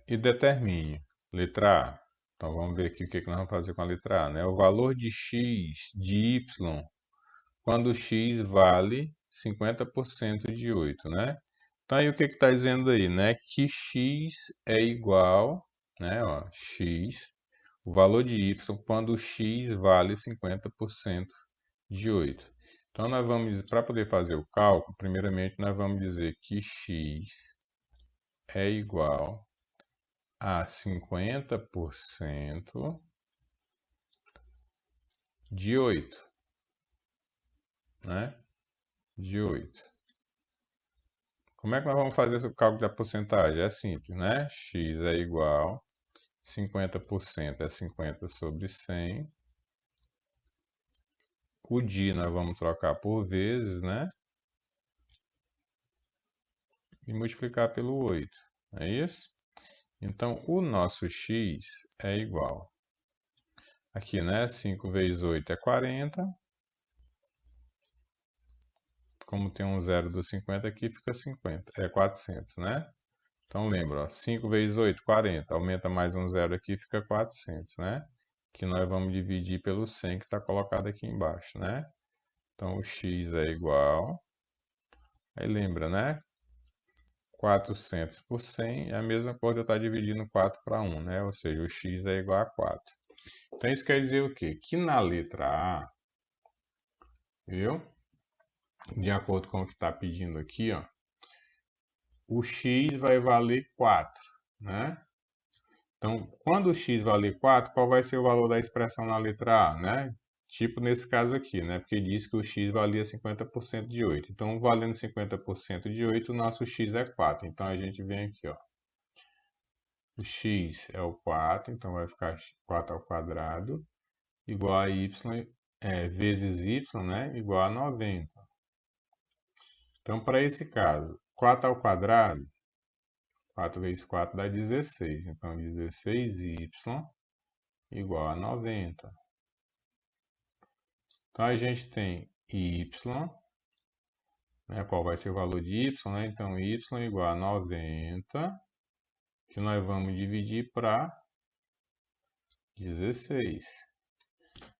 Speaker 1: E determine. Letra A. Então vamos ver aqui o que nós vamos fazer com a letra A, né? O valor de x de y quando x vale 50% de 8, né? Então aí o que está dizendo aí, né? Que x é igual, né? Ó, x, o valor de y quando x vale 50% de 8. Então nós vamos, para poder fazer o cálculo, primeiramente nós vamos dizer que x é igual a 50% de 8, né? De 8. Como é que nós vamos fazer o cálculo da porcentagem? É simples, né? X é igual, 50% é 50 sobre 100. O dia nós vamos trocar por vezes, né? E multiplicar pelo 8. É isso? Então, o nosso x é igual. Aqui, né? 5 vezes 8 é 40. Como tem um zero do 50 aqui, fica 50. É 400, né? Então, lembra, ó, 5 vezes 8, 40. Aumenta mais um zero aqui, fica 400, né? Que nós vamos dividir pelo 100 que está colocado aqui embaixo, né? Então, o x é igual... Aí lembra, né? 400 por 100 é a mesma coisa, eu estar dividindo 4 para 1, né? Ou seja, o x é igual a 4. Então, isso quer dizer o quê? Que na letra A, viu? De acordo com o que está pedindo aqui, ó, o x vai valer 4, né? Então, quando o x valer 4, qual vai ser o valor da expressão na letra A, né? Tipo nesse caso aqui, né? Porque diz que o x valia 50% de 8. Então, valendo 50% de 8, o nosso x é 4. Então, a gente vem aqui, ó. O x é o 4, então vai ficar 4 ao quadrado, igual a y, vezes y, né? Igual a 90. Então, para esse caso, 4 ao quadrado, 4 vezes 4 dá 16. Então, 16y igual a 90. Então, a gente tem y, né, qual vai ser o valor de y, né? Então, y igual a 90, que nós vamos dividir para 16.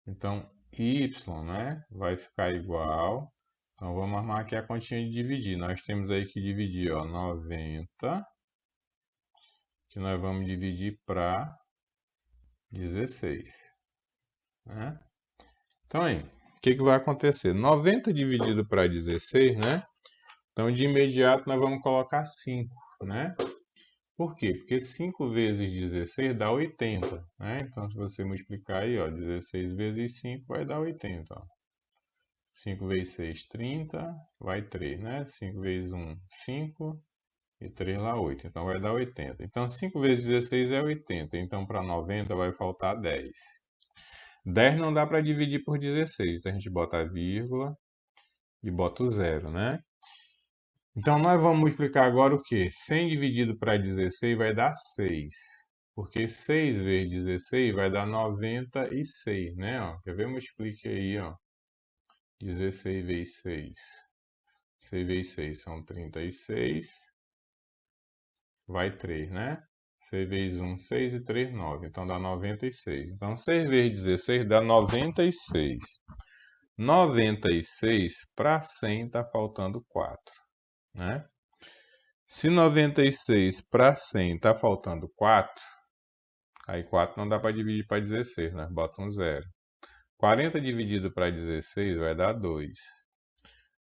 Speaker 1: Então, y, né, vai ficar igual. Então, vamos armar aqui a continha de dividir. Nós temos aí que dividir, ó, 90, que nós vamos dividir para 16, né? Então, aí, o que vai acontecer? 90 dividido para 16, né? Então, de imediato, nós vamos colocar 5, né? Por quê? Porque 5 vezes 16 dá 80, né? Então, se você multiplicar aí, ó, 16 vezes 5 vai dar 80, ó. 5 vezes 6, 30, vai 3, né? 5 vezes 1, 5, e 3 lá, 8. Então, vai dar 80. Então, 5 vezes 16 é 80. Então, para 90 vai faltar 10. 10 não dá para dividir por 16. Então, a gente bota a vírgula e bota o zero, né? Então, nós vamos multiplicar agora o quê? 100 dividido para 16 vai dar 6. Porque 6 vezes 16 vai dar 96, né? Ó, quer ver? Multiplique aí, ó. 16 vezes 6. 6 vezes 6 são 36. Vai 3, né? 6 vezes 1, 6 e 3, 9. Então, dá 96. Então, 6 vezes 16 dá 96. 96 para 100 está faltando 4, né? Se 96 para 100 está faltando 4, aí 4 não dá para dividir para 16, né? Bota um zero. 40 dividido para 16 vai dar 2.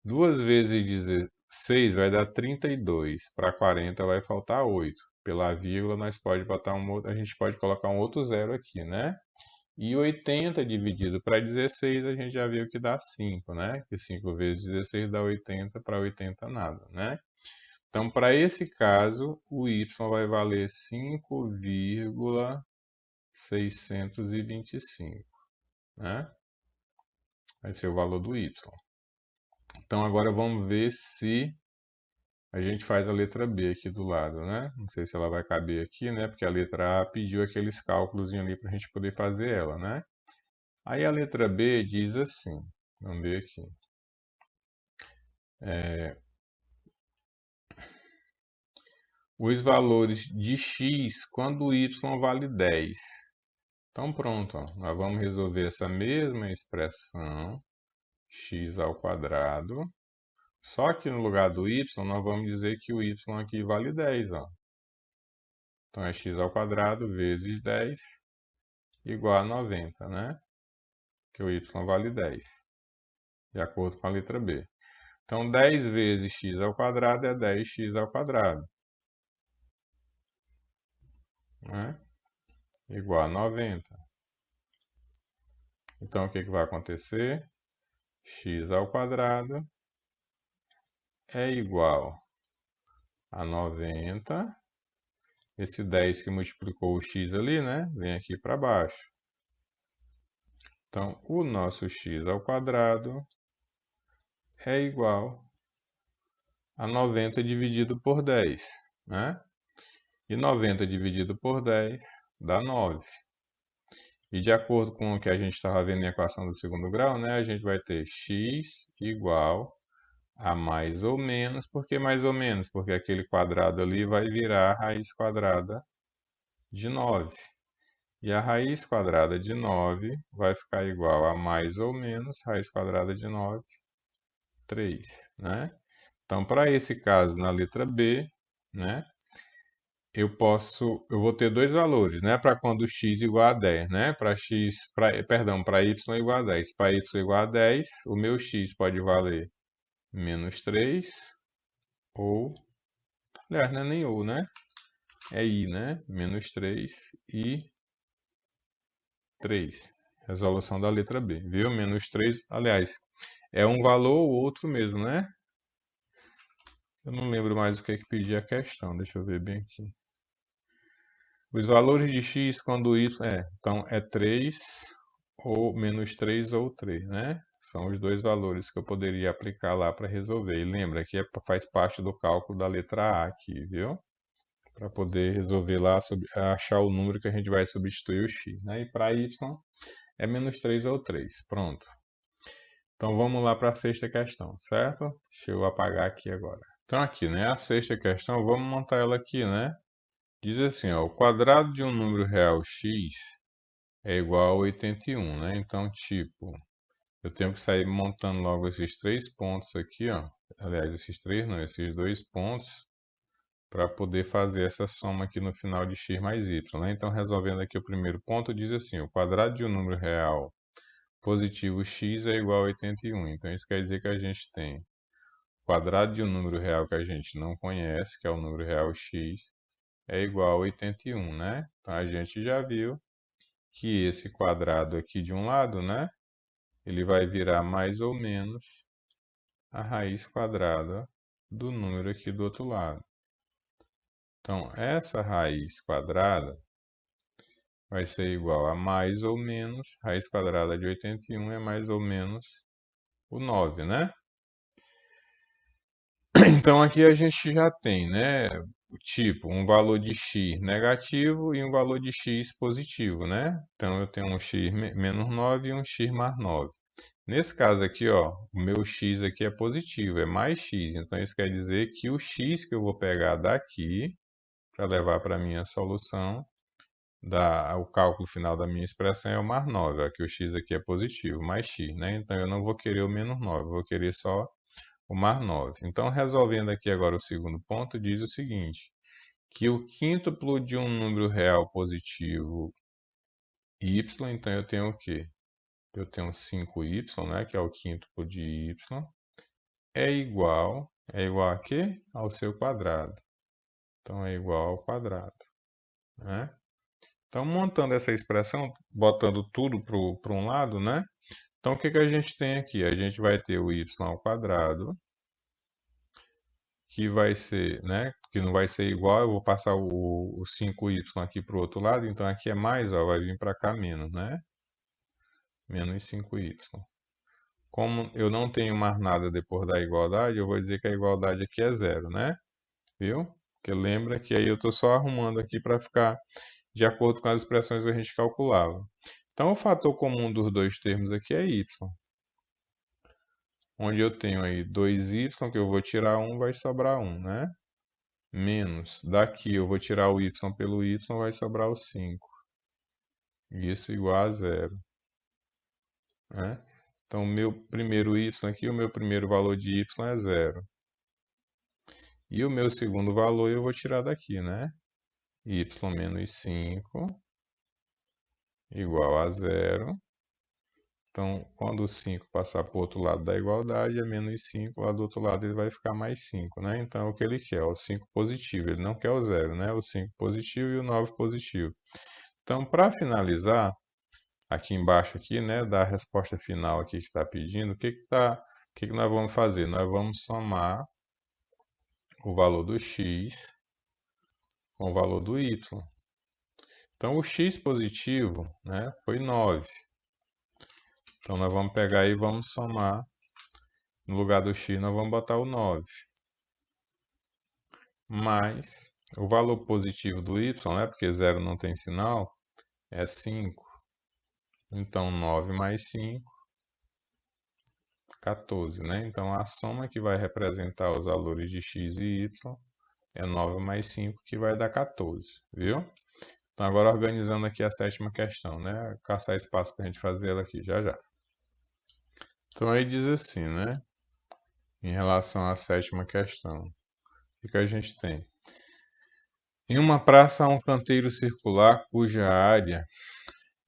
Speaker 1: 2 vezes 16 vai dar 32. Para 40 vai faltar 8. Pela vírgula, nós pode botar a gente pode colocar um outro zero aqui, né? E 80 dividido para 16, a gente já viu que dá 5, né? Que 5 vezes 16 dá 80, para 80 nada, né? Então, para esse caso, o y vai valer 5,625, né? Vai ser o valor do y. Então, agora vamos ver se a gente faz a letra B aqui do lado, né? Não sei se ela vai caber aqui, né? Porque a letra A pediu aqueles cálculos ali para a gente poder fazer ela, né? Aí a letra B diz assim, vamos ver aqui. Os valores de x quando o y vale 10. Então pronto, ó, nós vamos resolver essa mesma expressão, x ao quadrado, só que no lugar do y nós vamos dizer que o y aqui vale 10, ó. Então é x ao quadrado vezes 10 igual a 90, né? Que o y vale 10, de acordo com a letra B. Então 10 vezes x ao quadrado é 10x ao quadrado, né? Igual a 90. Então o que vai acontecer? X ao quadrado é igual a 90. Esse 10 que multiplicou o x ali, né? Vem aqui para baixo. Então, o nosso x ao quadrado é igual a 90 dividido por 10, né? E 90 dividido por 10 dá 9. E de acordo com o que a gente estava vendo na equação do segundo grau, né? A gente vai ter x igual a mais ou menos. Por que mais ou menos? Porque aquele quadrado ali vai virar a raiz quadrada de 9. E a raiz quadrada de 9 vai ficar igual a mais ou menos raiz quadrada de 9, 3, né? Então, para esse caso, na letra B, né? Eu vou ter dois valores, né? Para quando x igual a 10, né? Para y igual a 10. Para y igual a 10, o meu x pode valer menos 3 ou, aliás, não é nem ou, né? É i, né? Menos 3 e 3. Resolução da letra B, viu? Menos 3, aliás, é um valor ou outro mesmo, né? Eu não lembro mais o que é que pedia a questão, deixa eu ver bem aqui. Os valores de x quando y... então é 3 ou menos 3 ou 3, né? São os dois valores que eu poderia aplicar lá para resolver. E lembra que faz parte do cálculo da letra A aqui, viu? Para poder resolver lá, achar o número que a gente vai substituir o x, né? E para y é menos 3 ou 3. Pronto. Então vamos lá para a sexta questão, certo? Deixa eu apagar aqui agora. Então aqui, né? A sexta questão, vamos montar ela aqui, né? Diz assim, ó, o quadrado de um número real x é igual a 81, né? Então, tipo, eu tenho que sair montando logo esses três pontos aqui, ó. Aliás, esses três não, esses dois pontos, para poder fazer essa soma aqui no final de x mais y, né? Então, resolvendo aqui o primeiro ponto, diz assim, o quadrado de um número real positivo x é igual a 81. Então, isso quer dizer que a gente tem o quadrado de um número real que a gente não conhece, que é o número real x, é igual a 81, né? Então, a gente já viu que esse quadrado aqui de um lado, né? Ele vai virar mais ou menos a raiz quadrada do número aqui do outro lado. Então, essa raiz quadrada vai ser igual a mais ou menos, raiz quadrada de 81 é mais ou menos o 9, né? Então, aqui a gente já tem, né? Tipo, um valor de x negativo e um valor de x positivo, né? Então, eu tenho um x menos 9 e um x mais 9. Nesse caso aqui, ó, o meu x aqui é positivo, é mais x. Então, isso quer dizer que o x que eu vou pegar daqui para levar para a minha solução, o cálculo final da minha expressão é o mais 9. Aqui o x aqui é positivo, mais x, né? Então, eu não vou querer o menos 9, eu vou querer só o mais 9. Então, resolvendo aqui agora o segundo ponto, diz o seguinte, que o quíntuplo de um número real positivo y, então eu tenho o quê? Eu tenho 5y, né, que é o quíntuplo de y, é igual a quê? Ao seu quadrado. Então, é igual ao quadrado, né? Então, montando essa expressão, botando tudo para um lado, né? Então, o que a gente tem aqui? A gente vai ter o y ao quadrado, que vai ser, né? Que não vai ser igual, eu vou passar o 5y aqui para o outro lado, então aqui é mais, ó, vai vir para cá menos, né? Menos 5y. Como eu não tenho mais nada depois da igualdade, eu vou dizer que a igualdade aqui é zero, né? Viu? Porque lembra que aí eu estou só arrumando aqui para ficar de acordo com as expressões que a gente calculava. Então, o fator comum dos dois termos aqui é y. Onde eu tenho aí 2y, que eu vou tirar 1, vai sobrar 1, né? Menos, daqui eu vou tirar o y pelo y, vai sobrar o 5. Isso igual a zero, né? Então, o meu primeiro y aqui, o meu primeiro valor de y é zero. E o meu segundo valor eu vou tirar daqui, né? Y menos 5 igual a zero. Então, quando o 5 passar para o outro lado da igualdade, é menos 5, lá do outro lado ele vai ficar mais 5, né? Então, é o que ele quer, o 5 positivo, ele não quer o zero, né? O 5 positivo e o 9 positivo. Então, para finalizar, aqui embaixo, aqui, né, da resposta final aqui que está pedindo, o que nós vamos fazer? Nós vamos somar o valor do x com o valor do y. Então, o x positivo, né, foi 9. Então, nós vamos pegar e vamos somar. No lugar do x, nós vamos botar o 9. Mais o valor positivo do y, né, porque 0 não tem sinal, é 5. Então, 9 mais 5, 14, né? Então, a soma que vai representar os valores de x e y é 9 mais 5, que vai dar 14, viu? Então, agora organizando aqui a sétima questão, né? Caçar espaço para a gente fazer ela aqui, já já. Então, aí diz assim, né? Em relação à sétima questão, o que a gente tem? Em uma praça há um canteiro circular cuja área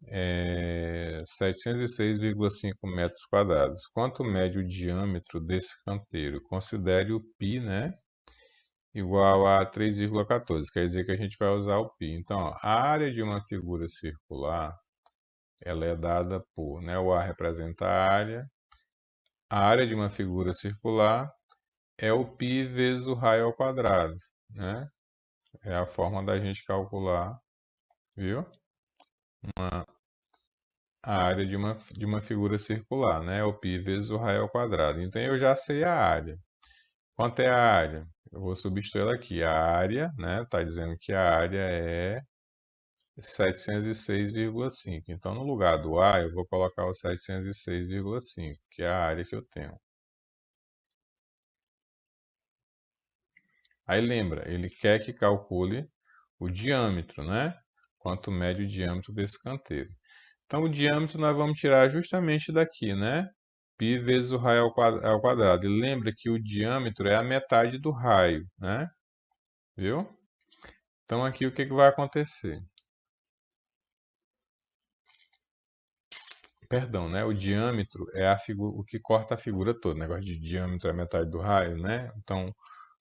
Speaker 1: é 706,5 metros quadrados. Quanto mede o diâmetro desse canteiro? Considere o π, né? Igual a 3,14. Quer dizer que a gente vai usar o π. Então, ó, a área de uma figura circular, ela é dada por, né? O A representa a área. A área de uma figura circular é o π vezes o raio ao quadrado, né? É a forma da gente calcular, viu? A área de uma figura circular, né? O π vezes o raio ao quadrado. Então, eu já sei a área. Quanto é a área? Eu vou substituir ela aqui. A área, né? Está dizendo que a área é 706,5. Então, no lugar do A, eu vou colocar o 706,5, que é a área que eu tenho. Aí lembra, ele quer que calcule o diâmetro, né? Quanto mede o diâmetro desse canteiro. Então, o diâmetro nós vamos tirar justamente daqui, né? Π vezes o raio ao quadrado. E lembra que o diâmetro é a metade do raio, né? Viu? Então, aqui o que vai acontecer? Perdão, né? O diâmetro é o que corta a figura toda. O negócio de diâmetro é a metade do raio, né? Então,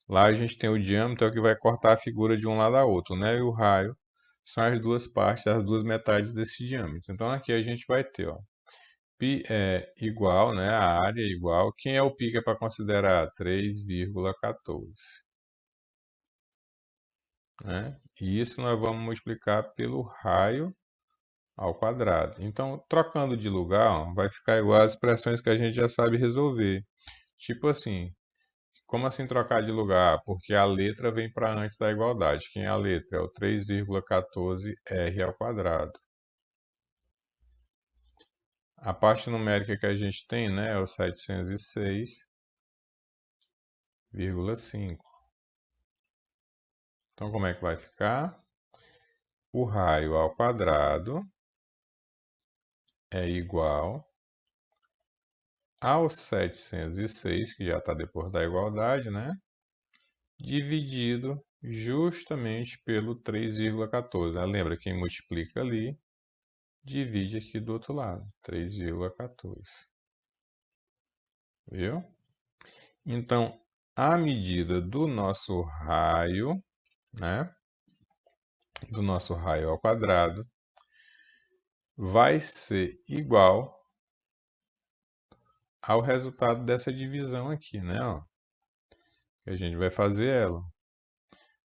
Speaker 1: lá a gente tem o diâmetro, é o que vai cortar a figura de um lado a outro, né? E o raio são as duas partes, as duas metades desse diâmetro. Então, aqui a gente vai ter, ó, π é igual, né? A área é igual. Quem é o π que é para considerar? 3,14, né? E isso nós vamos multiplicar pelo raio ao quadrado. Então, trocando de lugar, ó, vai ficar igual às expressões que a gente já sabe resolver. Tipo assim, como assim trocar de lugar? Porque a letra vem para antes da igualdade. Quem é a letra? É o 3,14r ao quadrado. A parte numérica que a gente tem, né, é o 706,5. Então, como é que vai ficar? O raio ao quadrado é igual ao 706, que já está depois da igualdade, né? Dividido justamente pelo 3,14. Lembra, quem multiplica ali, divide aqui do outro lado, 3,14. Viu? Então, a medida do nosso raio, né? Do nosso raio ao quadrado, vai ser igual ao resultado dessa divisão aqui, né? Ó, que a gente vai fazer ela.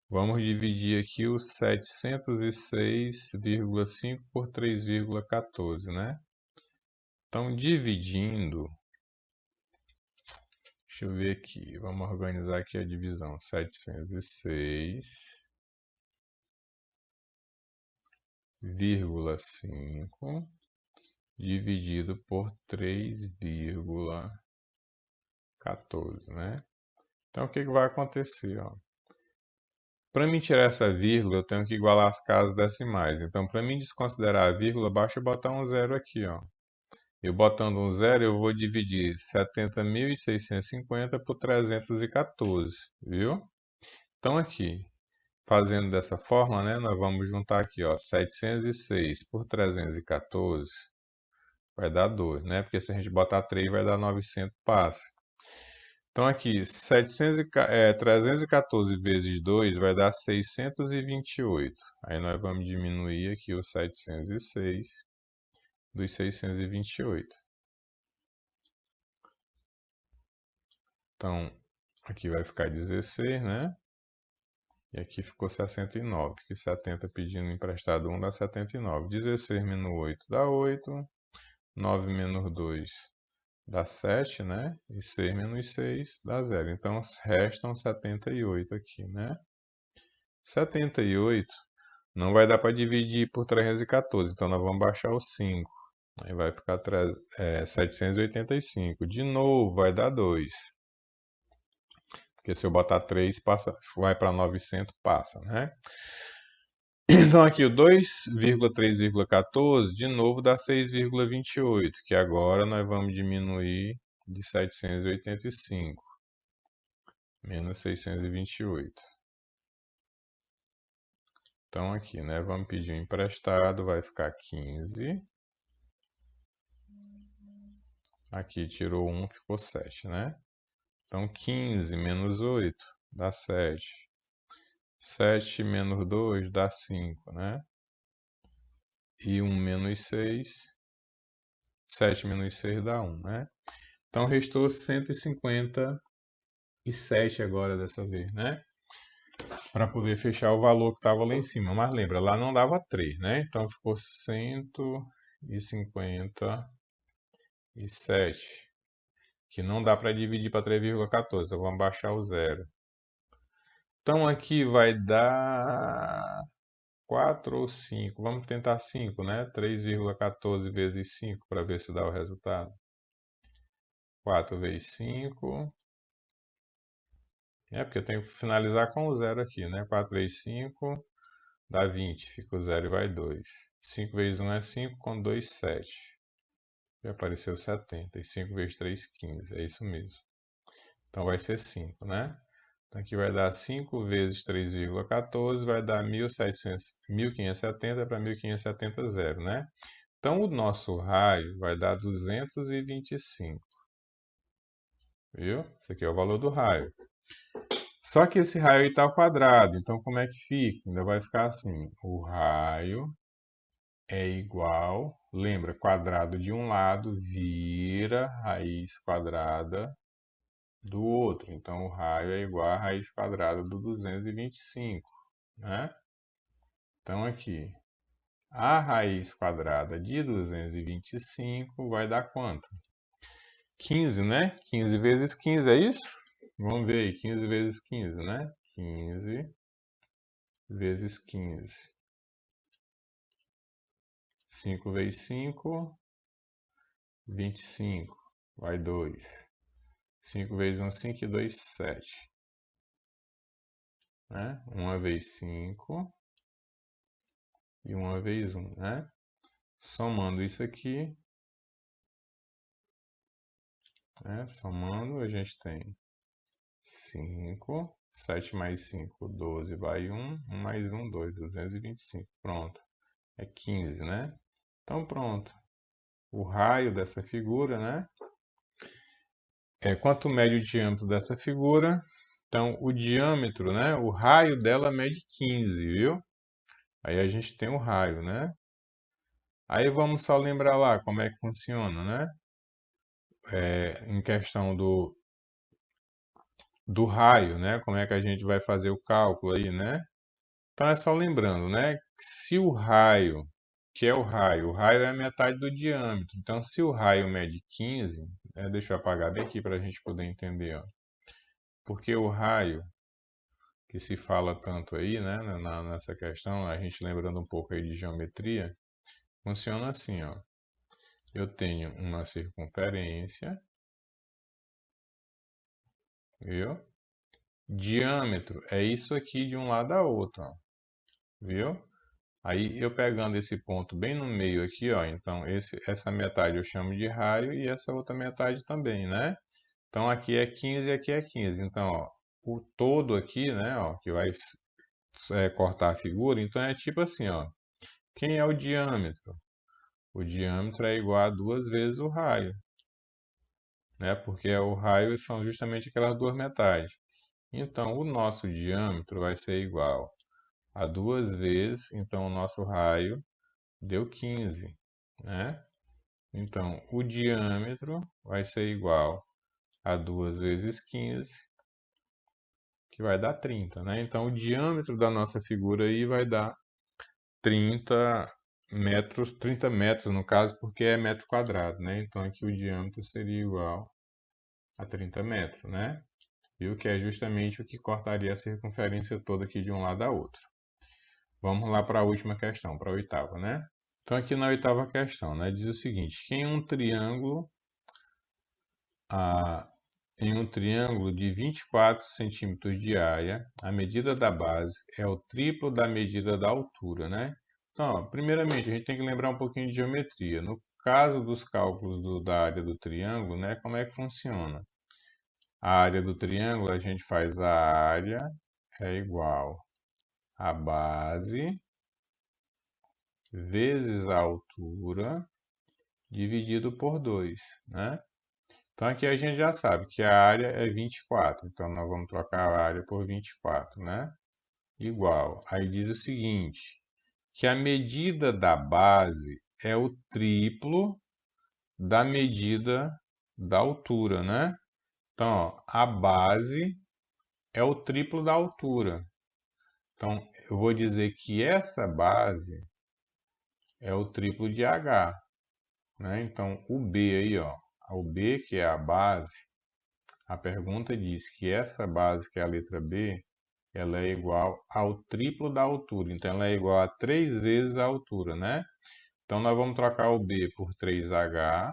Speaker 1: Vamos dividir aqui o 706,5 por 3,14, né? Então, dividindo, deixa eu ver aqui, vamos organizar aqui a divisão. 706,5 dividido por 3,14, né? Então, o que vai acontecer, ó? Para mim tirar essa vírgula, eu tenho que igualar as casas decimais. Então, para mim desconsiderar a vírgula, basta eu botar um zero aqui, ó. Eu botando um zero, eu vou dividir 70.650 por 314, viu? Então, aqui, fazendo dessa forma, né, nós vamos juntar aqui, ó, 706 por 314 vai dar 2, né? Porque se a gente botar 3 vai dar 900, passa. Então, aqui, 314 vezes 2 vai dar 628. Aí nós vamos diminuir aqui o 706 dos 628. Então, aqui vai ficar 16, né? E aqui ficou 69, que 70 pedindo emprestado 1 dá 79. 16 menos 8 dá 8. 9 menos 2 dá 7, né? E 6 menos 6 dá 0. Então, restam 78 aqui, né? 78 não vai dar para dividir por 314, então nós vamos baixar o 5. Aí vai ficar 785. De novo, vai dar 2. Porque se eu botar 3, passa, vai para 900, passa, né? Então aqui o 2,3,14 de novo dá 6,28, que agora nós vamos diminuir de 785, menos 628. Então aqui, né, vamos pedir um emprestado, vai ficar 15. Aqui tirou 1, ficou 7, né? Então 15 menos 8 dá 7. 7 menos 2 dá 5, né? E 1 menos 6, 7 menos 6 dá 1, né? Então restou 157 agora dessa vez, né? Para poder fechar o valor que estava lá em cima. Mas lembra, lá não dava 3, né? Então ficou 157, que não dá para dividir para 3,14. Então vamos baixar o zero. Então aqui vai dar 4 ou 5. Vamos tentar 5, né? 3,14 vezes 5 para ver se dá o resultado. 4 vezes 5. Porque eu tenho que finalizar com o zero aqui, né? 4 vezes 5 dá 20, fica o 0 e vai 2. 5 vezes 1 é 5, com 2, 7. E apareceu 70. E 5 vezes 3, 15. É isso mesmo. Então vai ser 5, né? Então aqui vai dar 5 vezes 3,14, vai dar 1570 para 1570, 0, né? Então o nosso raio vai dar 225. Viu? Esse aqui é o valor do raio. Só que esse raio está ao quadrado, então como é que fica? Ainda vai ficar assim, o raio é igual, lembra, quadrado de um lado vira raiz quadrada do outro. Então o raio é igual a raiz quadrada do 225, né? Então aqui, a raiz quadrada de 225 vai dar quanto? 15, né? 15 vezes 15, é isso? Vamos ver aí, 15 vezes 15, né? 15 vezes 15. 5 vezes 5, 25. Vai 2. 5 vezes 1, 5 e 2, 7. Né? 1 vezes 5 e 1 vezes 1, né? Somando isso aqui, né? Somando, a gente tem 5, 7 mais 5, 12, vai 1, 1 mais 1, 2, 225. Pronto. É 15, né? Então pronto. O raio dessa figura, né? Quanto mede o diâmetro dessa figura? Então, o diâmetro, né? O raio dela mede 15, viu? Aí a gente tem o raio, né? Aí vamos só lembrar lá como é que funciona, né? Em questão do raio, né? Como é que a gente vai fazer o cálculo aí, né? Então é só lembrando, né? Se o raio, que é o raio é a metade do diâmetro. Então, se o raio mede 15, deixa eu apagar bem aqui para a gente poder entender, ó. Porque o raio, que se fala tanto aí, né? Nessa questão, a gente lembrando um pouco aí de geometria, funciona assim, ó. Eu tenho uma circunferência, viu? Diâmetro é isso aqui de um lado a outro, ó, viu? Aí eu pegando esse ponto bem no meio aqui, ó, então essa metade eu chamo de raio e essa outra metade também, né? Então aqui é 15 e aqui é 15. Então, ó, o todo aqui, né, ó, que vai cortar a figura, então é tipo assim, ó. Quem é o diâmetro? O diâmetro é igual a 2 vezes o raio, né? Porque o raio são justamente aquelas duas metades. Então, o nosso diâmetro vai ser igual a 2 vezes, então o nosso raio deu 15, né? Então, o diâmetro vai ser igual a 2 vezes 15, que vai dar 30, né? Então, o diâmetro da nossa figura aí vai dar 30 metros no caso, porque é metro quadrado, né? Então, aqui o diâmetro seria igual a 30 metros, né? Viu? Que é justamente o que cortaria a circunferência toda aqui de um lado a outro. Vamos lá para a última questão, para a oitava, né? Então, aqui na oitava questão, né, diz o seguinte: que em um triângulo de 24 centímetros de área, a medida da base é o triplo da medida da altura, né? Então, ó, primeiramente, a gente tem que lembrar um pouquinho de geometria. No caso dos cálculos da área do triângulo, né, como é que funciona? A área do triângulo, a gente faz a área é igual a base vezes a altura dividido por 2, né? Então aqui a gente já sabe que a área é 24, então nós vamos trocar a área por 24, né? Igual. Aí diz o seguinte, que a medida da base é o triplo da medida da altura, né? Então, ó, a base é o triplo da altura. Então, eu vou dizer que essa base é o triplo de H, né? Então, o B aí, ó, o B, que é a base, a pergunta diz que essa base, que é a letra B, ela é igual ao triplo da altura. Então, ela é igual a 3 vezes a altura, né? Então, nós vamos trocar o B por 3H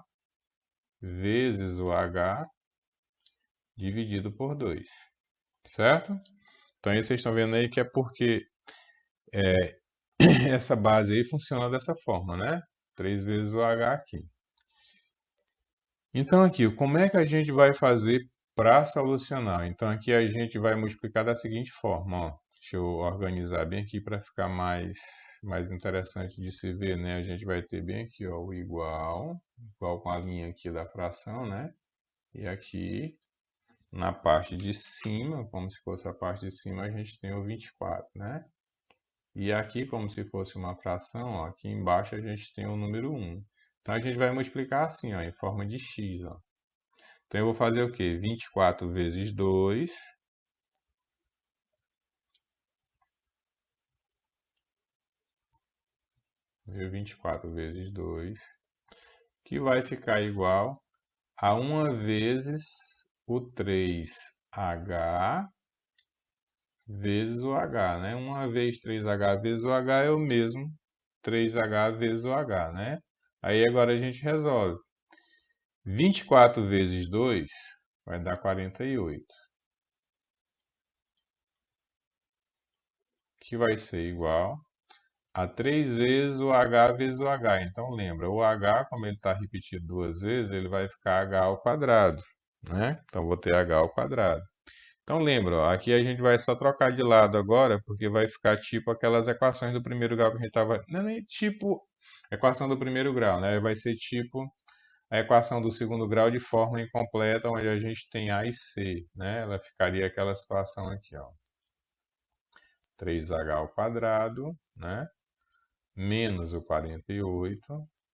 Speaker 1: vezes o H dividido por 2, certo? Então, aí vocês estão vendo aí que é porque essa base aí funciona dessa forma, né? 3 vezes o H aqui. Então aqui, como é que a gente vai fazer para solucionar? Então aqui a gente vai multiplicar da seguinte forma, ó. Deixa eu organizar bem aqui para ficar mais interessante de se ver, né? A gente vai ter bem aqui, ó, o igual com a linha aqui da fração, né? E aqui na parte de cima, como se fosse a parte de cima, a gente tem o 24, né? E aqui, como se fosse uma fração, ó, aqui embaixo a gente tem o número 1. Então a gente vai multiplicar assim, ó, em forma de x, ó. Então eu vou fazer o quê? 24 vezes 2. Viu? 24 vezes 2. Que vai ficar igual a 1 vezes o 3h vezes o h, né? 1 vezes 3h vezes o h é o mesmo 3h vezes o h, né? Aí agora a gente resolve. 24 vezes 2 vai dar 48. Que vai ser igual a 3 vezes o h vezes o h. Então lembra, o h, como ele está repetido duas vezes, ele vai ficar h ao quadrado, né? Então vou ter h ao quadrado. Então lembra, ó, aqui a gente vai só trocar de lado agora, porque vai ficar tipo aquelas equações do primeiro grau que a gente estava... Não é nem tipo equação do primeiro grau, né? Vai ser tipo a equação do segundo grau de forma incompleta, onde a gente tem A e C, né? Ela ficaria aquela situação aqui, ó. 3h ao quadrado, né? Menos o 48,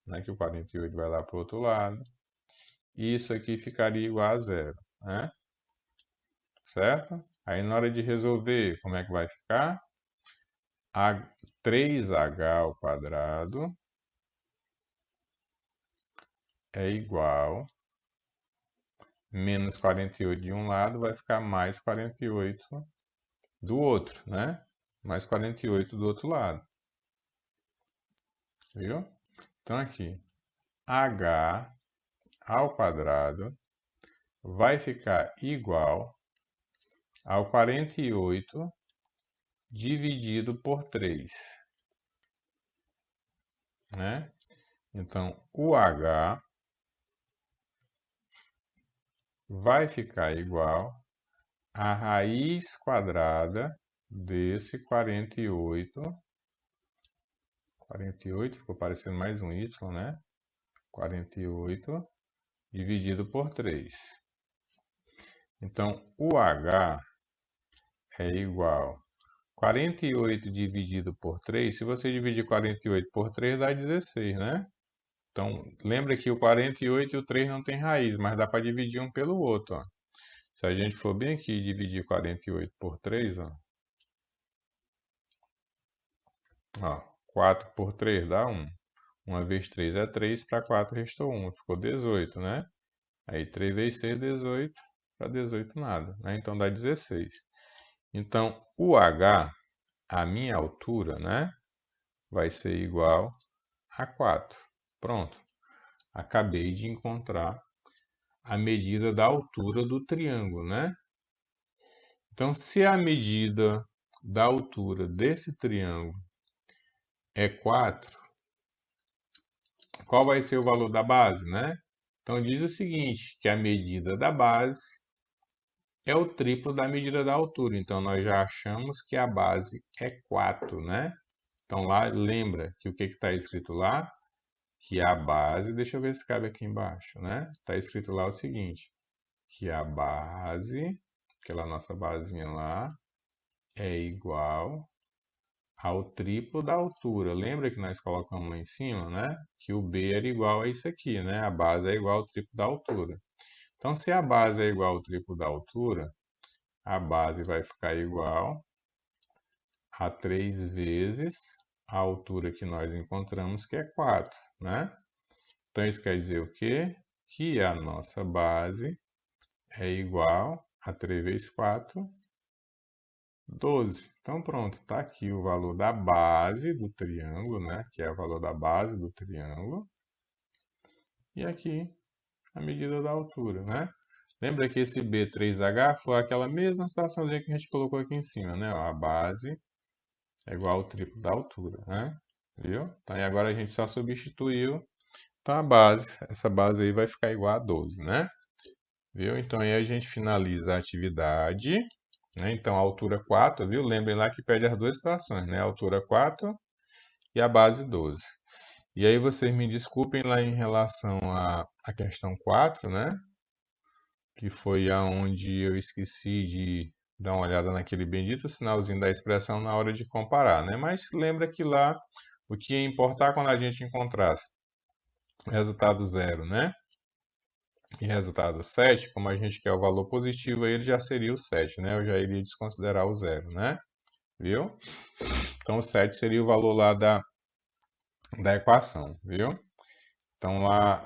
Speaker 1: né? Que o 48 vai lá para o outro lado. E isso aqui ficaria igual a zero, né? Certo? Aí na hora de resolver, como é que vai ficar? 3h ao quadrado é igual menos 48 de um lado vai ficar mais 48 do outro, né? Mais 48 do outro lado. Viu? Então aqui, h ao quadrado vai ficar igual ao 48 dividido por 3, né? Então, o h vai ficar igual a raiz quadrada desse 48. 48, ficou parecendo mais um y, né? 48 dividido por 3. Então, o h é igual 48 dividido por 3, se você dividir 48 por 3, dá 16, né? Então, lembra que o 48 e o 3 não tem raiz, mas dá para dividir um pelo outro, ó. Se a gente for bem aqui e dividir 48 por 3, ó. 4 por 3 dá 1. 1 vezes 3 é 3, para 4 restou 1, ficou 18, né? Aí 3 vezes 6, 18, para 18 nada, né? Então dá 16. Então, o h, a minha altura, né? Vai ser igual a 4. Pronto. Acabei de encontrar a medida da altura do triângulo, né? Então, se a medida da altura desse triângulo é 4, qual vai ser o valor da base, né? Então, diz o seguinte, que a medida da base é o triplo da medida da altura. Então, nós já achamos que a base é 4, né? Então, lá, lembra que o que está escrito lá? Que a base, deixa eu ver se cabe aqui embaixo, né? Está escrito lá o seguinte, que a base, aquela nossa basinha lá, é igual ao triplo da altura. Lembra que nós colocamos lá em cima, né? Que o B era igual a isso aqui, né? A base é igual ao triplo da altura. Então, se a base é igual ao triplo da altura, a base vai ficar igual a 3 vezes a altura que nós encontramos, que é 4, né? Então, isso quer dizer o quê? Que a nossa base é igual a 3 vezes 4, 12. Então, pronto, está aqui o valor da base do triângulo, né? Que é o valor da base do triângulo. E aqui, a medida da altura, né? Lembra que esse B3H foi aquela mesma situaçãozinha que a gente colocou aqui em cima, né? A base é igual ao triplo da altura, né? Viu? Então, e agora a gente só substituiu. Então, essa base aí vai ficar igual a 12, né? Viu? Então, aí a gente finaliza a atividade, né? Então, a altura 4, viu? Lembrem lá que pede as duas situações, né? A altura 4 e a base 12. E aí vocês me desculpem lá em relação à questão 4, né? Que foi aonde eu esqueci de dar uma olhada naquele bendito sinalzinho da expressão na hora de comparar, né? Mas lembra que lá o que ia importar quando a gente encontrasse resultado zero, né? E resultado 7, como a gente quer o valor positivo, aí ele já seria o 7, né? Eu já iria desconsiderar o zero, né? Viu? Então o 7 seria o valor lá da equação, viu? Então lá